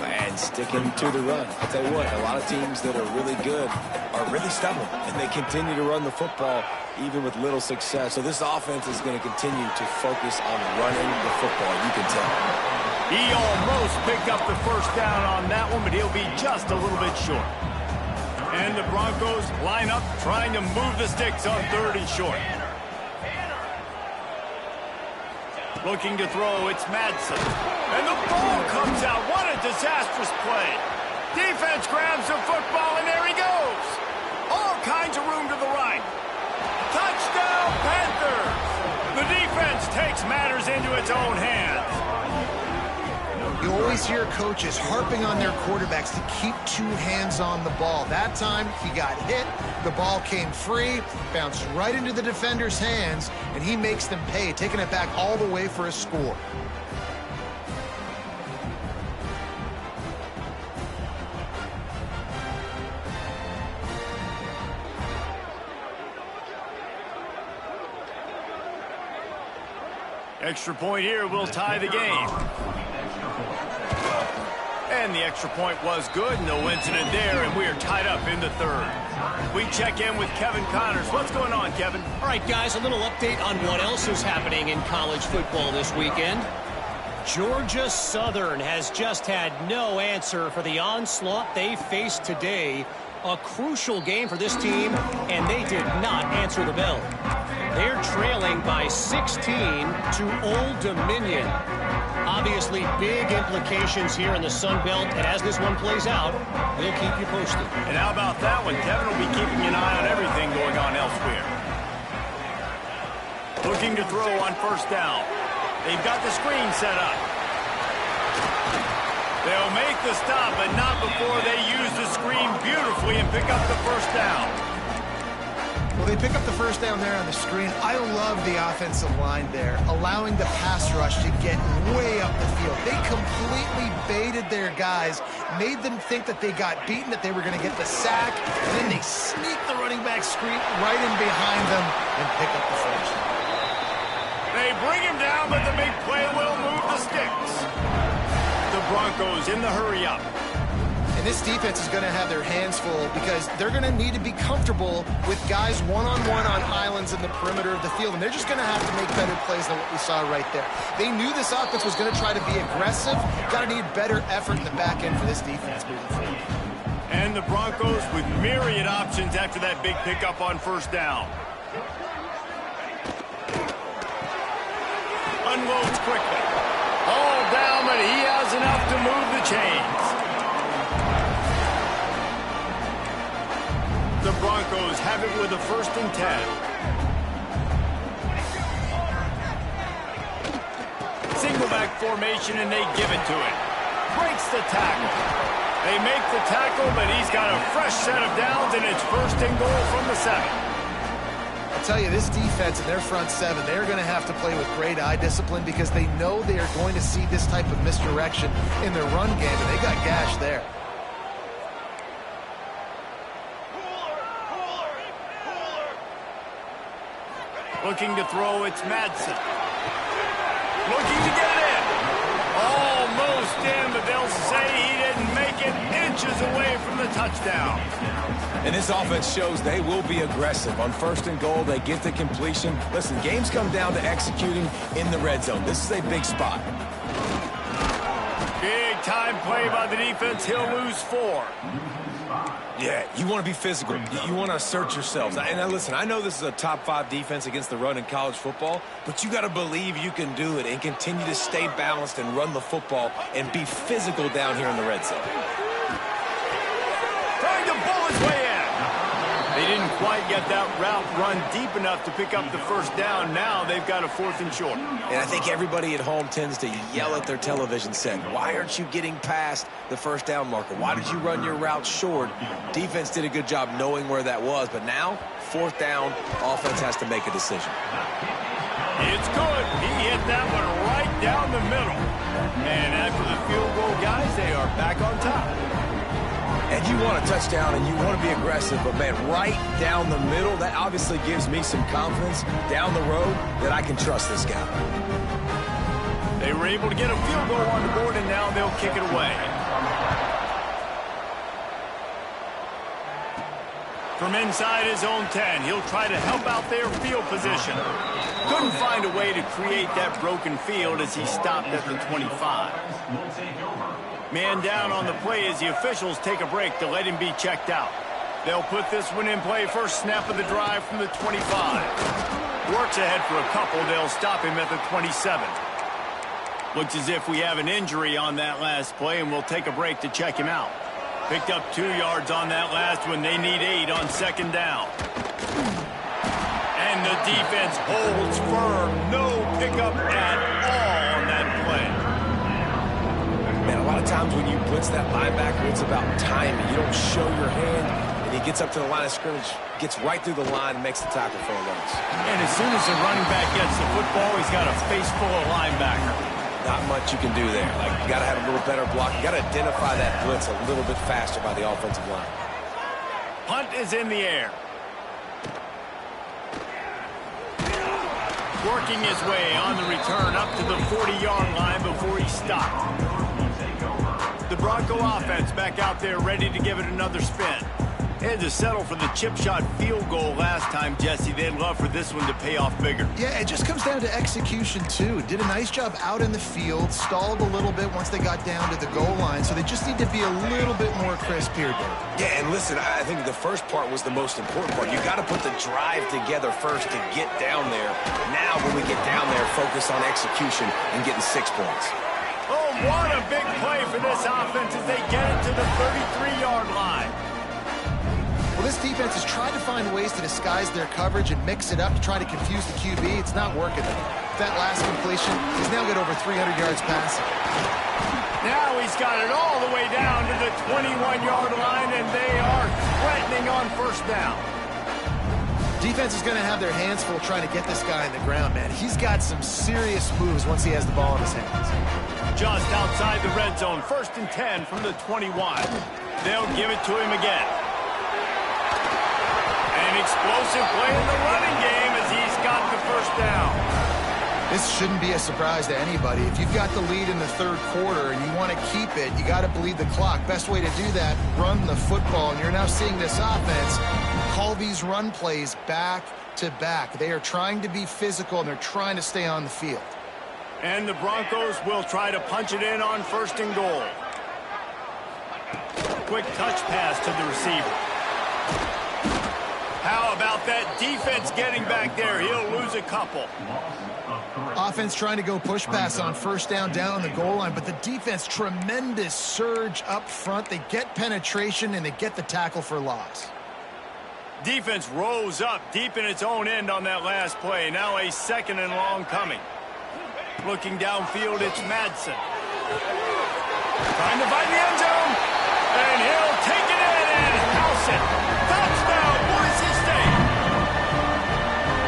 And sticking to the run. I'll tell you what, a lot of teams that are really good are really stubborn, and they continue to run the football even with little success. So this offense is going to continue to focus on running the football, you can tell. He almost picked up the first down on that one, but he'll be just a little bit short. And the Broncos line up trying to move the sticks on 3rd and short. Looking to throw, it's Madsen. And the ball comes out. What a disastrous play. Defense grabs the football, and there he goes. takes matters into its own hands. You always hear coaches harping on their quarterbacks to keep 2 hands on the ball. That time, he got hit, the ball came free, bounced right into the defender's hands, and he makes them pay, taking it back all the way for a score. Extra point here will tie the game. And the extra point was good. No incident there, and we are tied up in the 3rd. We check in with Kevin Connors. What's going on, Kevin? All right, guys, a little update on what else is happening in college football this weekend. Georgia Southern has just had no answer for the onslaught they faced today. A crucial game for this team, and they did not answer the bell. They're trailing by 16 to Old Dominion. Obviously, big implications here in the Sun Belt, and as this one plays out, we'll keep you posted. And how about that one? Kevin will be keeping an eye on everything going on elsewhere. Looking to throw on 1st down. They've got the screen set up. They'll make the stop, but not before they use the screen beautifully and pick up the 1st down. Well, they pick up the 1st down there on the screen. I love the offensive line there, allowing the pass rush to get way up the field. They completely baited their guys, made them think that they got beaten, that they were going to get the sack, and then they sneak the running back screen right in behind them and pick up the 1st. They bring him down, but the big play will move the sticks. The Broncos in the hurry-up. And this defense is going to have their hands full because they're going to need to be comfortable with guys one-on-one on islands in the perimeter of the field. And they're just going to have to make better plays than what we saw right there. They knew this offense was going to try to be aggressive. Got to need better effort in the back end for this defense moving forward. And the Broncos with myriad options after that big pickup on 1st down. Unloads quickly. All down, but he has enough to move the chains. The Broncos have it with a 1st and 10. Single back formation, and they give it to it. Breaks the tackle. They make the tackle, but he's got a fresh set of downs, and it's 1st and goal from the 7. I'll tell you, this defense and their front 7, they're going to have to play with great eye discipline because they know they are going to see this type of misdirection in their run game, and they got gashed there. Looking to throw, it's Madsen. Looking to get it in. Almost in, but they'll say he didn't make it, inches away from the touchdown. And this offense shows they will be aggressive. On 1st and goal, they get the completion. Listen, games come down to executing in the red zone. This is a big spot. Big time play by the defense. He'll lose 4. Yeah, you want to be physical. You want to assert yourselves. And listen, I know this is a top 5 defense against the run in college football, but you got to believe you can do it and continue to stay balanced and run the football and be physical down here in the red zone. Trying to bull his way in. They didn't quite get that route run deep enough to pick up the 1st down. Now they've got a 4th and short. And I think everybody at home tends to yell at their television set. Why aren't you getting past the 1st down marker? Why did you run your route short? Defense did a good job knowing where that was. But now, 4th down, offense has to make a decision. It's good. He hit that one right down the middle. And after the field goal, guys, they are back on top. And you want a touchdown and you want to be aggressive, but, man, right down the middle, that obviously gives me some confidence down the road that I can trust this guy. They were able to get a field goal on the board, and now they'll kick it away. From inside his own 10, he'll try to help out their field position. Couldn't find a way to create that broken field as he stopped at the 25. Man down on the play as the officials take a break to let him be checked out. They'll put this one in play. First snap of the drive from the 25. Works ahead for a couple. They'll stop him at the 27. Looks as if we have an injury on that last play, and we'll take a break to check him out. Picked up 2 yards on that last one. They need 8 on 2nd down. And And the defense holds firm. No pickup at all on that play. Man, a lot of times when you blitz that linebacker, it's about timing. You don't show your hand, and he gets up to the line of scrimmage, gets right through the line, and makes the tackle for a loss. And as soon as the running back gets the football, he's got a face full of linebacker. Not much you can do there. Like, you got to have a little better block. You got to identify that blitz a little bit faster by the offensive line. Punt is in the air. Working his way on the return up to the 40-yard line before he stopped. The Bronco offense back out there ready to give it another spin. They had to settle for the chip shot field goal last time, Jesse. They'd love for this one to pay off bigger. Yeah, it just comes down to execution, too. Did a nice job out in the field, stalled a little bit once they got down to the goal line, so they just need to be a little bit more crisp here, Dave. Yeah, and listen, I think the first part was the most important part. You got to put the drive together first to get down there. Now, when we get down there, focus on execution and getting 6 points. Oh, what a big play for this offense as they get it to the 33-yard line. Well, this defense has tried to find ways to disguise their coverage and mix it up to try to confuse the QB. It's not working. That last completion, he's now got over 300 yards passing. Now he's got it all the way down to the 21-yard line, and they are threatening on first down. Defense is going to have their hands full trying to get this guy in the ground, man. He's got some serious moves once he has the ball in his hands. Just outside the red zone, 1st and 10 from the 21. They'll give it to him again. An explosive play in the running game as he's got the first down. This shouldn't be a surprise to anybody. If you've got the lead in the 3rd quarter and you want to keep it, you got to bleed the clock. Best way to do that, run the football. And you're now seeing this offense call these run plays back to back. They are trying to be physical, and they're trying to stay on the field. And the Broncos will try to punch it in on 1st and goal. Quick touch pass to the receiver. How about that defense getting back there? He'll lose a couple. Offense trying to go push pass on 1st down on the goal line, but the defense, tremendous surge up front. They get penetration, and they get the tackle for loss. Defense rose up deep in its own end on that last play. Now a 2nd and long coming. Looking downfield, it's Madsen. Trying to find the end zone. And he'll take it in and house it. Touchdown, Boise State.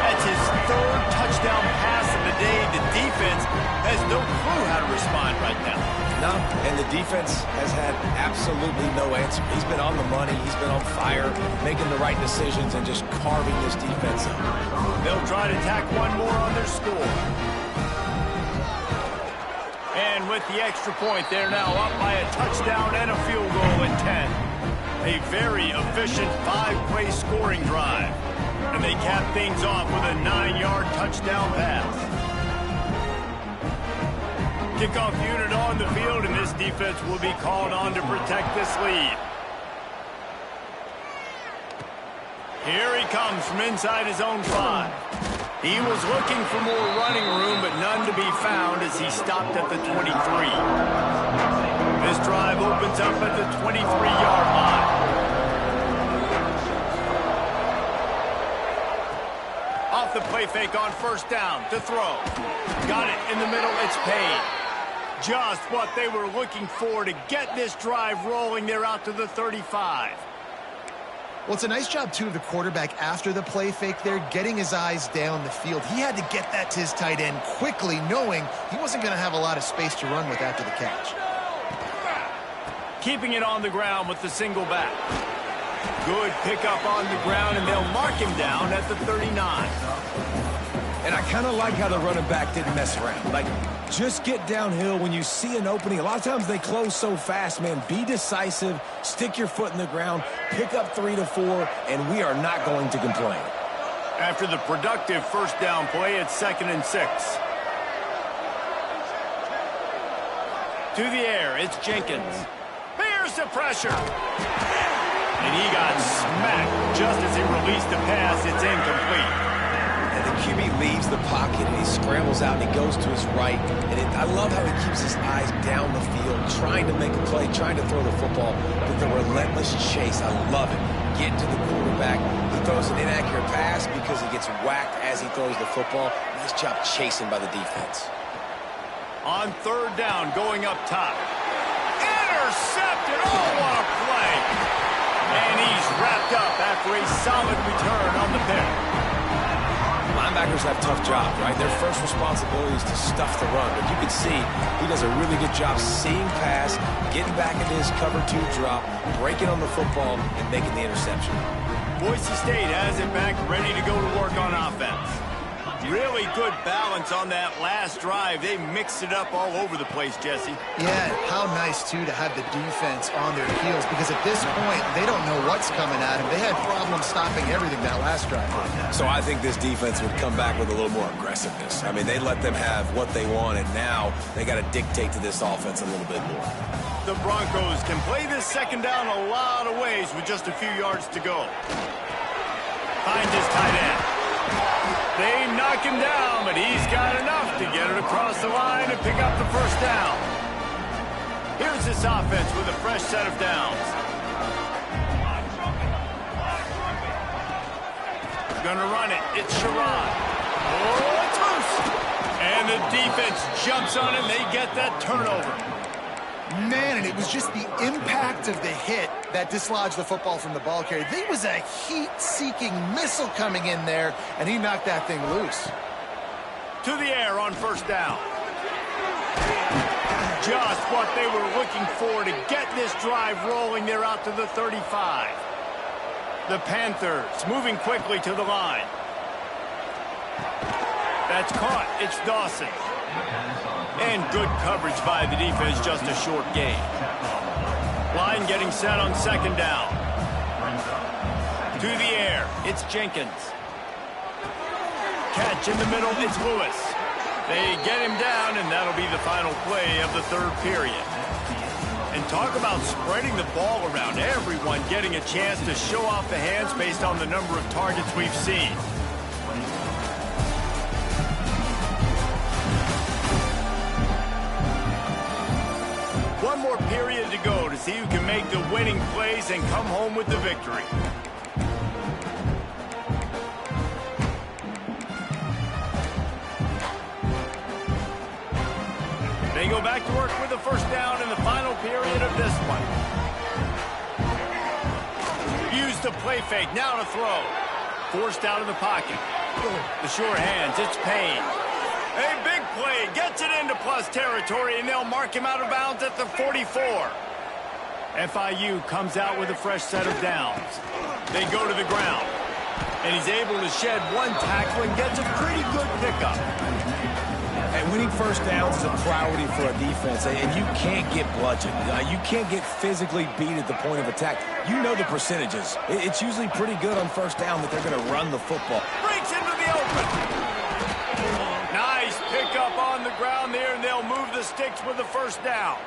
That's his 3rd touchdown pass of the day. The defense has no clue how to respond right now. No, and the defense has had absolutely no answer. He's been on the money. He's been on fire, making the right decisions and just carving this defense up. They'll try to tack one more on their score. And with the extra point, they're now up by a touchdown and a field goal at 10. A very efficient 5-play scoring drive. And they cap things off with a 9-yard touchdown pass. Kickoff unit on the field, and this defense will be called on to protect this lead. Here he comes from inside his own 5. He was looking for more running room, but none to be found as he stopped at the 23. This drive opens up at the 23-yard line. Off the play fake on 1st down to throw. Got it in the middle, it's Payne. Just what they were looking for to get this drive rolling. They're out to the 35. Well, it's a nice job, too, of the quarterback after the play fake there, getting his eyes down the field. He had to get that to his tight end quickly, knowing he wasn't going to have a lot of space to run with after the catch. Keeping it on the ground with the single back. Good pickup on the ground, and they'll mark him down at the 39. And I kind of like how the running back didn't mess around. Like, just get downhill when you see an opening. A lot of times they close so fast, man. Be decisive, stick your foot in the ground, pick up 3 to 4, and we are not going to complain. After the productive 1st down play, it's 2nd and 6. To the air, it's Jenkins. Here's the pressure. And he got smacked just as he released the pass. It's incomplete. And the QB leaves the pocket, and he scrambles out, and he goes to his right. And I love how he keeps his eyes down the field, trying to make a play, trying to throw the football, but the relentless chase, I love it. Get to the quarterback. He throws an inaccurate pass because he gets whacked as he throws the football. Nice job chasing by the defense. On third down, going up top. Intercepted! Oh, what a play! And he's wrapped up after a solid return on the pick. Linebackers have tough jobs, right? Their first responsibility is to stuff the run. But you can see he does a really good job seeing pass, getting back into his cover 2 drop, breaking on the football, and making the interception. Boise State has it back, ready to go to work on offense. Really good balance on that last drive. They mixed it up all over the place, Jesse. Yeah, how nice, too, to have the defense on their heels, because at this point, they don't know what's coming at them. They had problems stopping everything that last drive. So I think this defense would come back with a little more aggressiveness. I mean, they let them have what they want, and now they got to dictate to this offense a little bit more. The Broncos can play this second down a lot of ways with just a few yards to go. Finds his tight end. They knock him down, but he's got enough to get it across the line and pick up the first down. Here's this offense with a fresh set of downs. Gonna run it. It's Sherrod. Oh, it's loose. And the defense jumps on it, and they get that turnover. Man, and it was just the impact of the hit that dislodged the football from the ball carrier. There was a heat-seeking missile coming in there, and he knocked that thing loose. To the air on first down. Just what they were looking for to get this drive rolling. They're out to the 35. The Panthers moving quickly to the line. That's caught. It's Dawson. And good coverage by the defense, just a short gain. Line getting set on second down. To the air, it's Jenkins. Catch in the middle, it's Lewis. They get him down, and that'll be the final play of the third period. And talk about spreading the ball around. Everyone getting a chance to show off the hands based on the number of targets we've seen. One more period to go to see who can make the winning plays and come home with the victory. They go back to work with the first down in the final period of this one. Used the play fake, now to throw. Forced out of the pocket. The short hands, it's Payne. A big play, gets it into plus territory, and they'll mark him out of bounds at the 44. FIU comes out with a fresh set of downs. They go to the ground, and he's able to shed one tackle and gets a pretty good pickup. And winning first downs is a priority for a defense, and you can't get bludgeoned. You can't get physically beat at the point of attack. You know the percentages. It's usually pretty good on first down that they're going to run the football. Breaks into the open. Nice pickup on the ground there, and they'll move the sticks with the first down.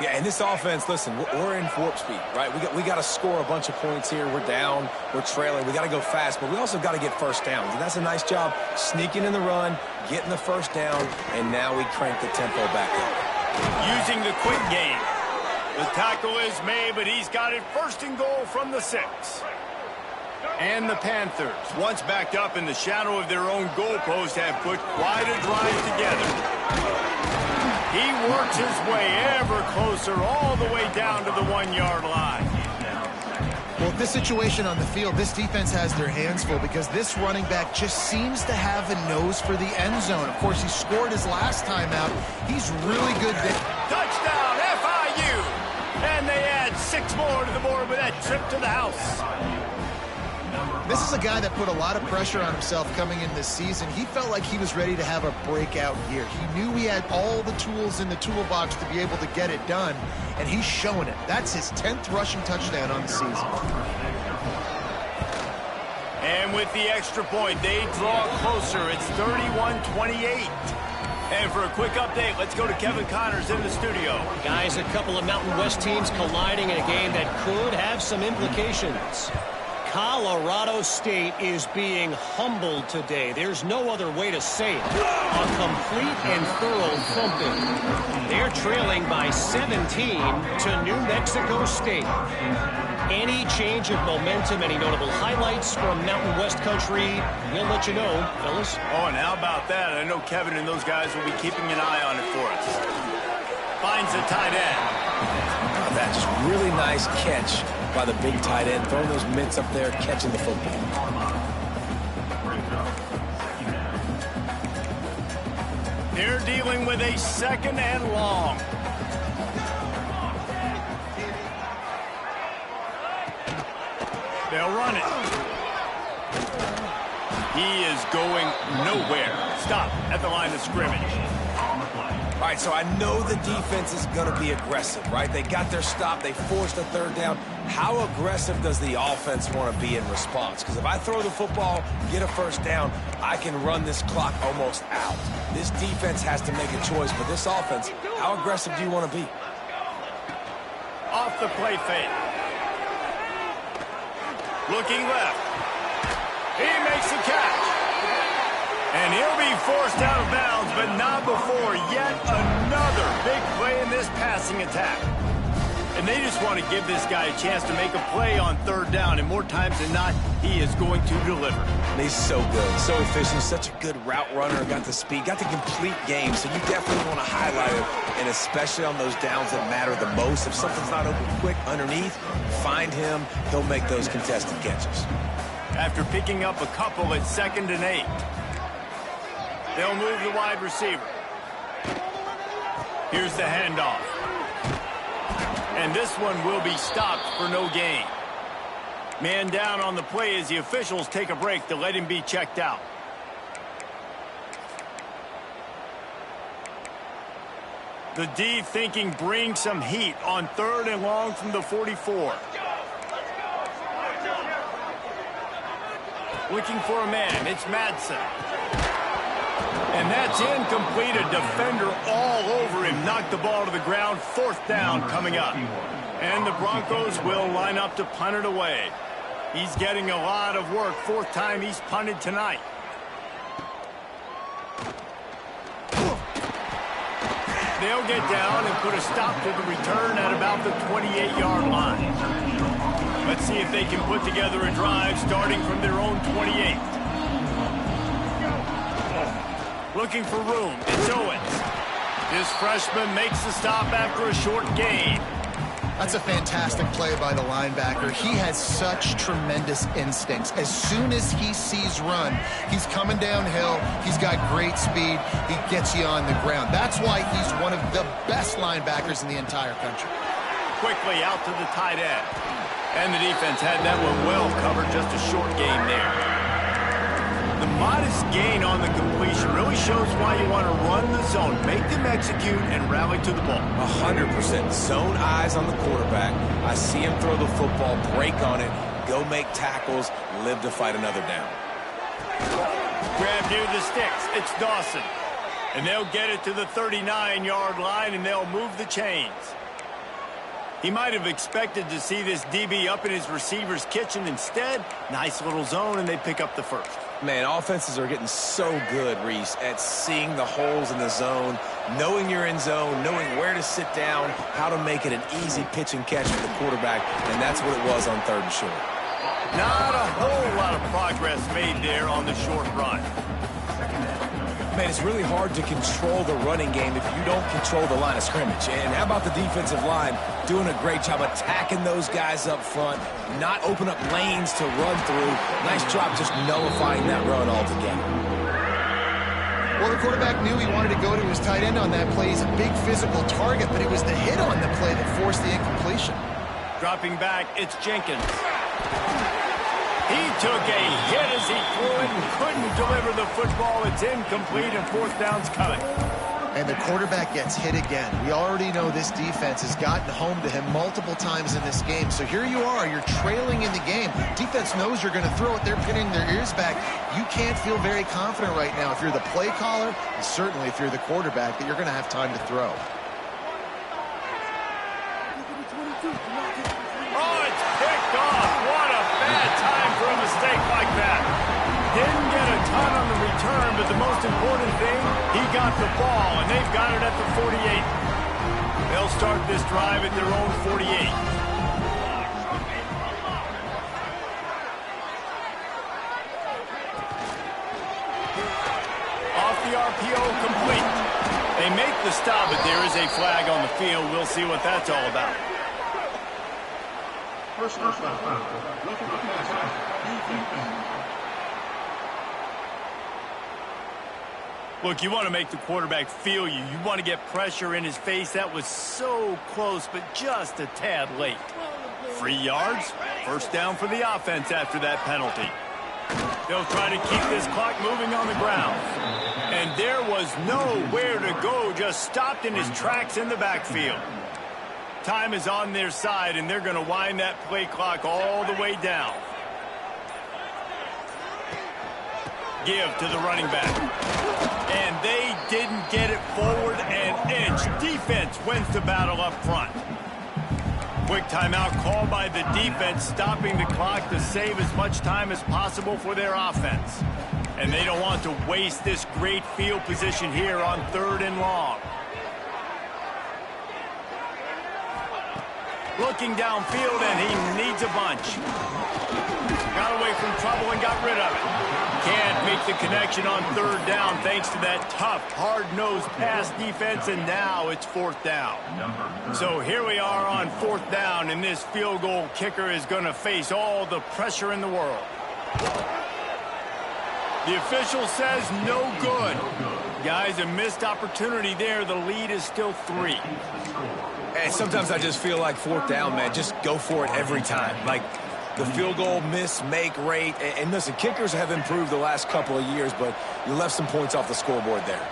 Yeah, and this offense, listen, we're in warp speed, right? We got to score a bunch of points here. We're down, we're trailing. We got to go fast, but we also got to get first downs. And that's a nice job sneaking in the run, getting the first down, and now we crank the tempo back up. Using the quick game. The tackle is made, but he's got it first and goal from the 6. And the Panthers, once backed up in the shadow of their own goalpost, have put quite a drive together. He works his way ever closer all the way down to the 1-yard line. Well, this situation on the field, this defense has their hands full because this running back just seems to have a nose for the end zone. Of course, he scored his last time out. He's really good there. Touchdown, FIU! And they add 6 more to the board with that trip to the house. This is a guy that put a lot of pressure on himself coming in this season. He felt like he was ready to have a breakout year. He knew he had all the tools in the toolbox to be able to get it done, and he's showing it. That's his 10th rushing touchdown on the season. And with the extra point, they draw closer. It's 31-28. And for a quick update, let's go to Kevin Connors in the studio. Guys, a couple of Mountain West teams colliding in a game that could have some implications. Colorado State is being humbled today. There's no other way to say it. A complete and thorough thumping. They're trailing by 17 to New Mexico State. Any change of momentum, any notable highlights from Mountain West Country, we'll let you know, fellas. Oh, and how about that? I know Kevin and those guys will be keeping an eye on it for us. Finds the tight end. Oh, that just really nice catch by the big tight end, throwing those mitts up there, catching the football. They're dealing with a 2nd and long. They'll run it. He is going nowhere. Stop at the line of scrimmage. All right, so I know the defense is going to be aggressive, right? They got their stop. They forced a 3rd down. How aggressive does the offense want to be in response? Because if I throw the football, get a 1st down, I can run this clock almost out. This defense has to make a choice, but this offense, how aggressive do you want to be? Off the play fake. Looking left. He makes the catch. And he'll be forced out of bounds, but not before yet another big play in this passing attack. And they just want to give this guy a chance to make a play on 3rd down, and more times than not, he is going to deliver. And he's so good, so efficient, such a good route runner, got the speed, got the complete game, so you definitely want to highlight it, and especially on those downs that matter the most. If something's not open quick underneath, find him, he'll make those contested catches. After picking up a couple at 2nd and 8. They'll move the wide receiver. Here's the handoff. And this one will be stopped for no gain. Man down on the play as the officials take a break to let him be checked out. The D thinking bring some heat on 3rd and long from the 44. Looking for a man. It's Madsen. And that's incomplete. A defender all over him. Knocked the ball to the ground. 4th down coming up. And the Broncos will line up to punt it away. He's getting a lot of work. 4th time he's punted tonight. They'll get down and put a stop to the return at about the 28-yard line. Let's see if they can put together a drive starting from their own 28. Looking for room. It's Owens. This freshman makes the stop after a short gain. That's a fantastic play by the linebacker. He has such tremendous instincts. As soon as he sees run, he's coming downhill. He's got great speed. He gets you on the ground. That's why he's one of the best linebackers in the entire country. Quickly out to the tight end. And the defense had that one well covered. Just a short gain there. The modest gain on the completion really shows why you want to run the zone, make them execute, and rally to the ball. 100%. Zone eyes on the quarterback. I see him throw the football, break on it, go make tackles, live to fight another down. Grab near the sticks. It's Dawson. And they'll get it to the 39-yard line, and they'll move the chains. He might have expected to see this DB up in his receiver's kitchen. Instead, nice little zone, and they pick up the first. Man, offenses are getting so good, Reese, at seeing the holes in the zone, knowing you're in zone, knowing where to sit down, how to make it an easy pitch and catch for the quarterback, and that's what it was on 3rd and short. Not a whole lot of progress made there on the short run. Man, it's really hard to control the running game if you don't control the line of scrimmage. And how about the defensive line doing a great job attacking those guys up front, not open up lanes to run through. Nice job just nullifying that run altogether. Well, the quarterback knew he wanted to go to his tight end on that play. He's a big physical target, but it was the hit on the play that forced the incompletion. Dropping back, it's Jenkins. He took a hit as he threw it and couldn't deliver the football. It's incomplete, and 4th down's coming. And the quarterback gets hit again. We already know this defense has gotten home to him multiple times in this game. So here you are, you're trailing in the game. Defense knows you're going to throw it. They're pinning their ears back. You can't feel very confident right now if you're the play caller, and certainly if you're the quarterback, that you're going to have time to throw. Oh, it's picked off. What a bad time for a mistake like that. Didn't get a ton on the return, but the most important thing, he got the ball, and they've got it at the 48. They'll start this drive at their own 48. the RPO complete. They make the stop, but there is a flag on the field. We'll see what that's all about. Look, you want to make the quarterback feel you. You want to get pressure in his face. That was so close, but just a tad late. 3 yards, first down for the offense after that penalty. They'll try to keep this clock moving on the ground. And there was nowhere to go, just stopped in his tracks in the backfield. Time is on their side, and they're going to wind that play clock all the way down. Give to the running back. And they didn't get it forward an inch. Defense wins the battle up front. Quick timeout called by the defense, stopping the clock to save as much time as possible for their offense. And they don't want to waste this great field position here on 3rd and long. Looking downfield, and he needs a bunch. Got away from trouble and got rid of it. Can't make the connection on 3rd down thanks to that tough, hard-nosed pass defense, and now it's 4th down. So here we are on 4th down, and this field goal kicker is going to face all the pressure in the world. The official says no good. Guys, a missed opportunity there. The lead is still 3. And sometimes I just feel like 4th down, man, just go for it every time. Like, the field goal miss-make rate. And listen, kickers have improved the last couple of years, but you left some points off the scoreboard there.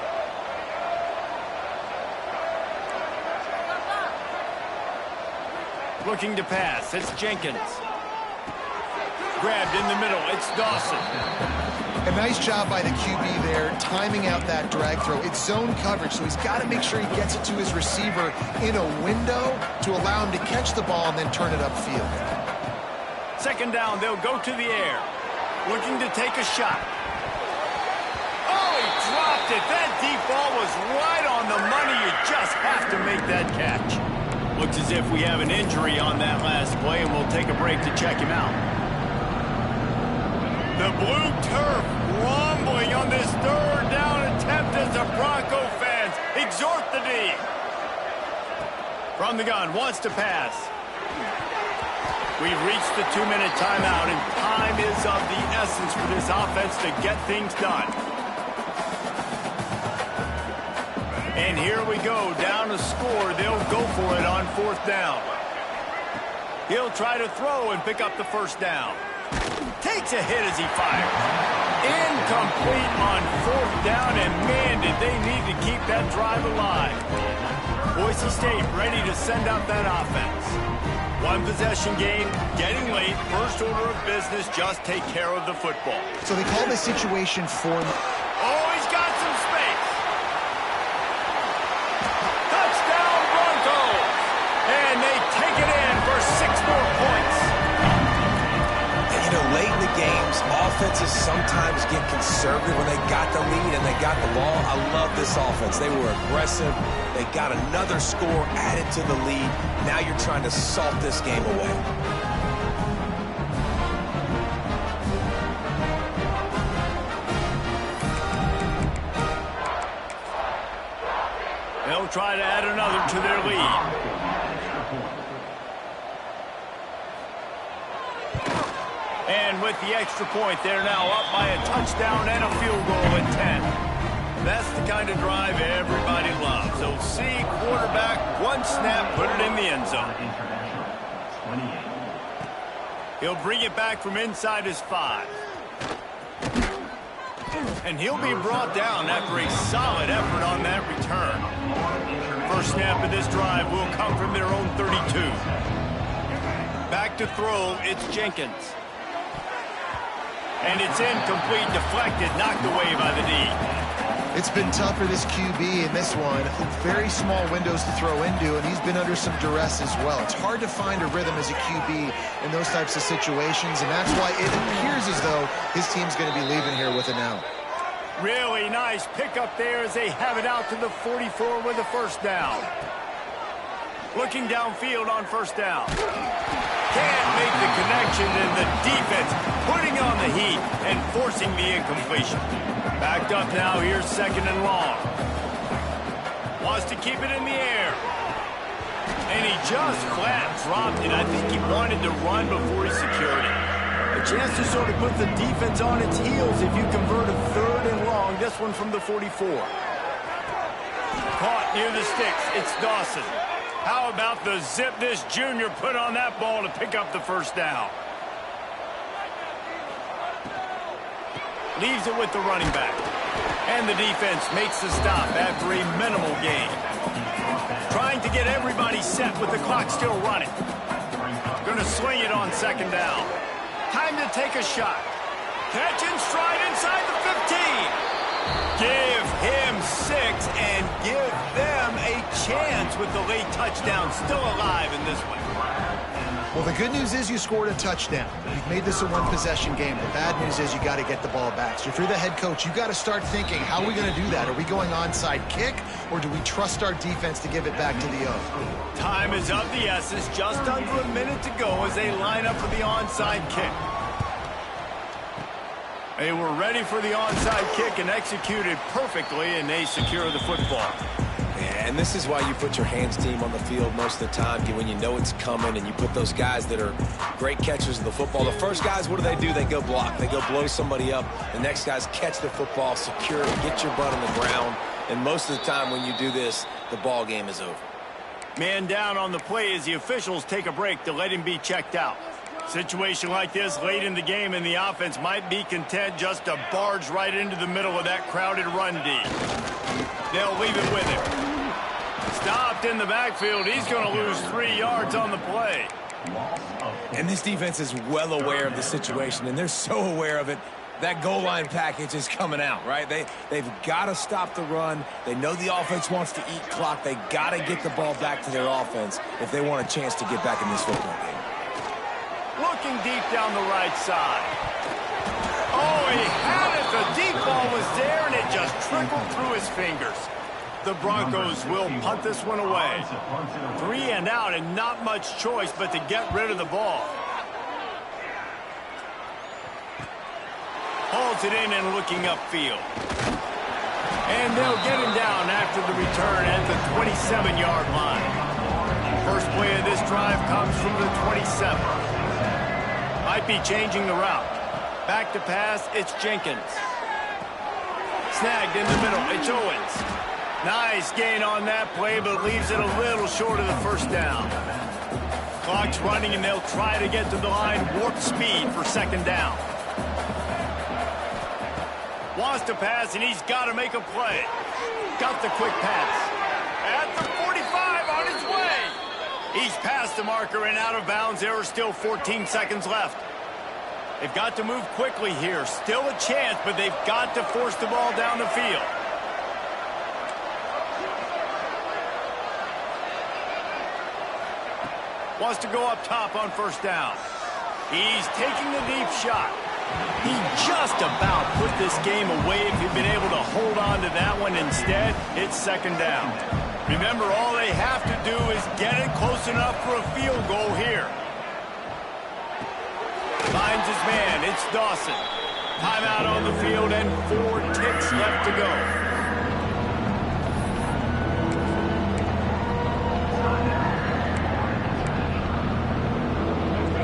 Looking to pass. It's Jenkins. Grabbed in the middle. It's Dawson. A nice job by the QB there, timing out that drag throw. It's zone coverage, so he's got to make sure he gets it to his receiver in a window to allow him to catch the ball and then turn it upfield. 2nd down, they'll go to the air. Looking to take a shot. Oh, he dropped it. That deep ball was right on the money. You just have to make that catch. Looks as if we have an injury on that last play, and we'll take a break to check him out. The blue turf rumbling on this 3rd down attempt as the Bronco fans exhort the D. From the gun, wants to pass. We've reached the 2-minute timeout, and time is of the essence for this offense to get things done. And here we go, down to score. They'll go for it on 4th down. He'll try to throw and pick up the 1st down. Takes a hit as he fires. Incomplete on 4th down, and man, did they need to keep that drive alive. Boise State ready to send out that offense. 1-possession game, getting late. First order of business, just take care of the football. So they call this situation form. Oh, he's got some space. Touchdown Broncos. And they take it in for 6 more points. And, you know, late in the games, offenses sometimes get conservative when they got the lead and they got the ball. I love this offense. They were aggressive. They got another score added to the lead. Now you're trying to salt this game away. They'll try to add another to their lead. And with the extra point, they're now up by a touchdown and a field goal at 10. That's the kind of drive everybody loves. So see quarterback, one snap, put it in the end zone. He'll bring it back from inside his 5. And he'll be brought down after a solid effort on that return. First snap of this drive will come from their own 32. Back to throw, it's Jenkins. And it's incomplete, deflected, knocked away by the D. It's been tough for this QB in this one. Very small windows to throw into, and he's been under some duress as well. It's hard to find a rhythm as a QB in those types of situations, and that's why it appears as though his team's going to be leaving here with an out. Really nice pickup there as they have it out to the 44 with a 1st down. Looking downfield on 1st down. Can't make the connection, and the defense putting on the heat and forcing the incompletion. Backed up now, here's 2nd and long. Wants to keep it in the air. And he just flat dropped it. I think he wanted to run before he secured it. A chance to sort of put the defense on its heels if you convert a 3rd and long. This one from the 44. Caught near the sticks. It's Dawson. How about the zip this junior put on that ball to pick up the 1st down? Leaves it with the running back. And the defense makes the stop after a minimal gain. Trying to get everybody set with the clock still running. Going to swing it on 2nd down. Time to take a shot. Catch and stride inside the 15. Give him 6 and give them a chance with the late touchdown still alive in this one. Well, the good news is you scored a touchdown. You've made this a one-possession game. The bad news is you got to get the ball back. So if you're the head coach, you got to start thinking, how are we going to do that? Are we going onside kick, or do we trust our defense to give it back to the O? Time is of the essence. Just under a minute to go as they line up for the onside kick. They were ready for the onside kick and executed perfectly, and they secure the football. Yeah, and this is why you put your hands team on the field most of the time, when you know it's coming, and you put those guys that are great catchers of the football. The first guys, what do? They go block. They go blow somebody up. The next guys catch the football, secure it, get your butt on the ground. And most of the time when you do this, the ball game is over. Man down on the play as the officials take a break to let him be checked out. Situation like this late in the game, and the offense might be content just to barge right into the middle of that crowded run D. They'll leave it with him. Stopped in the backfield. He's going to lose 3 yards on the play. And this defense is well aware of the situation, and they're so aware of it. That goal line package is coming out, right? They've got to stop the run. They know the offense wants to eat clock. They got to get the ball back to their offense if they want a chance to get back in this football game. Looking deep down the right side. Oh, he had it. The deep ball was there, and it just trickled through his fingers. The Broncos will punt this one away. 3 and out, and not much choice but to get rid of the ball. Hauls it in and looking upfield. And they'll get him down after the return at the 27-yard line. First play of this drive comes from the 27. Might be changing the route. Back to pass, it's Jenkins. Snagged in the middle, it's Owens. Nice gain on that play, but leaves it a little short of the 1st down. Clock's running, and they'll try to get to the line warp speed for 2nd down. Wants to pass, and he's got to make a play. Got the quick pass. At the 45 on his way. He's past the marker and out of bounds. There are still 14 seconds left. They've got to move quickly here. Still a chance, but they've got to force the ball down the field. Wants to go up top on 1st down. He's taking the deep shot. He just about put this game away if he'd been able to hold on to that one. Instead, it's 2nd down. Remember, all they have to do is get it close enough for a field goal here. Finds his man. It's Dawson. Timeout on the field and 4 ticks left to go.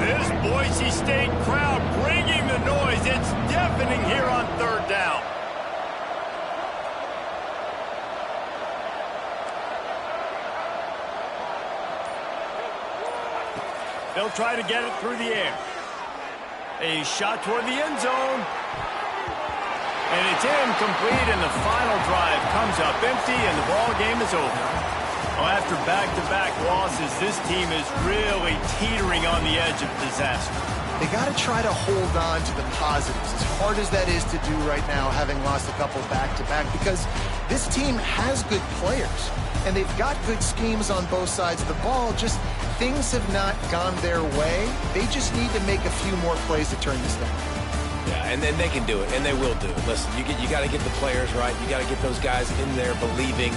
This Boise State crowd bringing the noise. It's deafening here on 3rd down. They'll try to get it through the air. A shot toward the end zone. And it's incomplete, and the final drive comes up empty, and the ball game is over. Well, after back-to-back losses, this team is really teetering on the edge of disaster. They got to try to hold on to the positives, as hard as that is to do right now, having lost a couple back-to-back, because this team has good players, and they've got good schemes on both sides of the ball. Just things have not gone their way. They just need to make a few more plays to turn this down. Yeah, and then they can do it, and they will do it. Listen, you got to get the players right. You got to get those guys in there believing.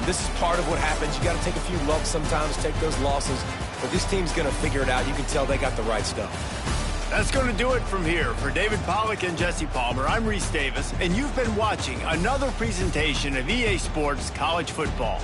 This is part of what happens. You got to take a few lumps sometimes, take those losses. But this team's going to figure it out. You can tell they got the right stuff. That's going to do it from here. For David Pollack and Jesse Palmer, I'm Reese Davis, and you've been watching another presentation of EA Sports College Football.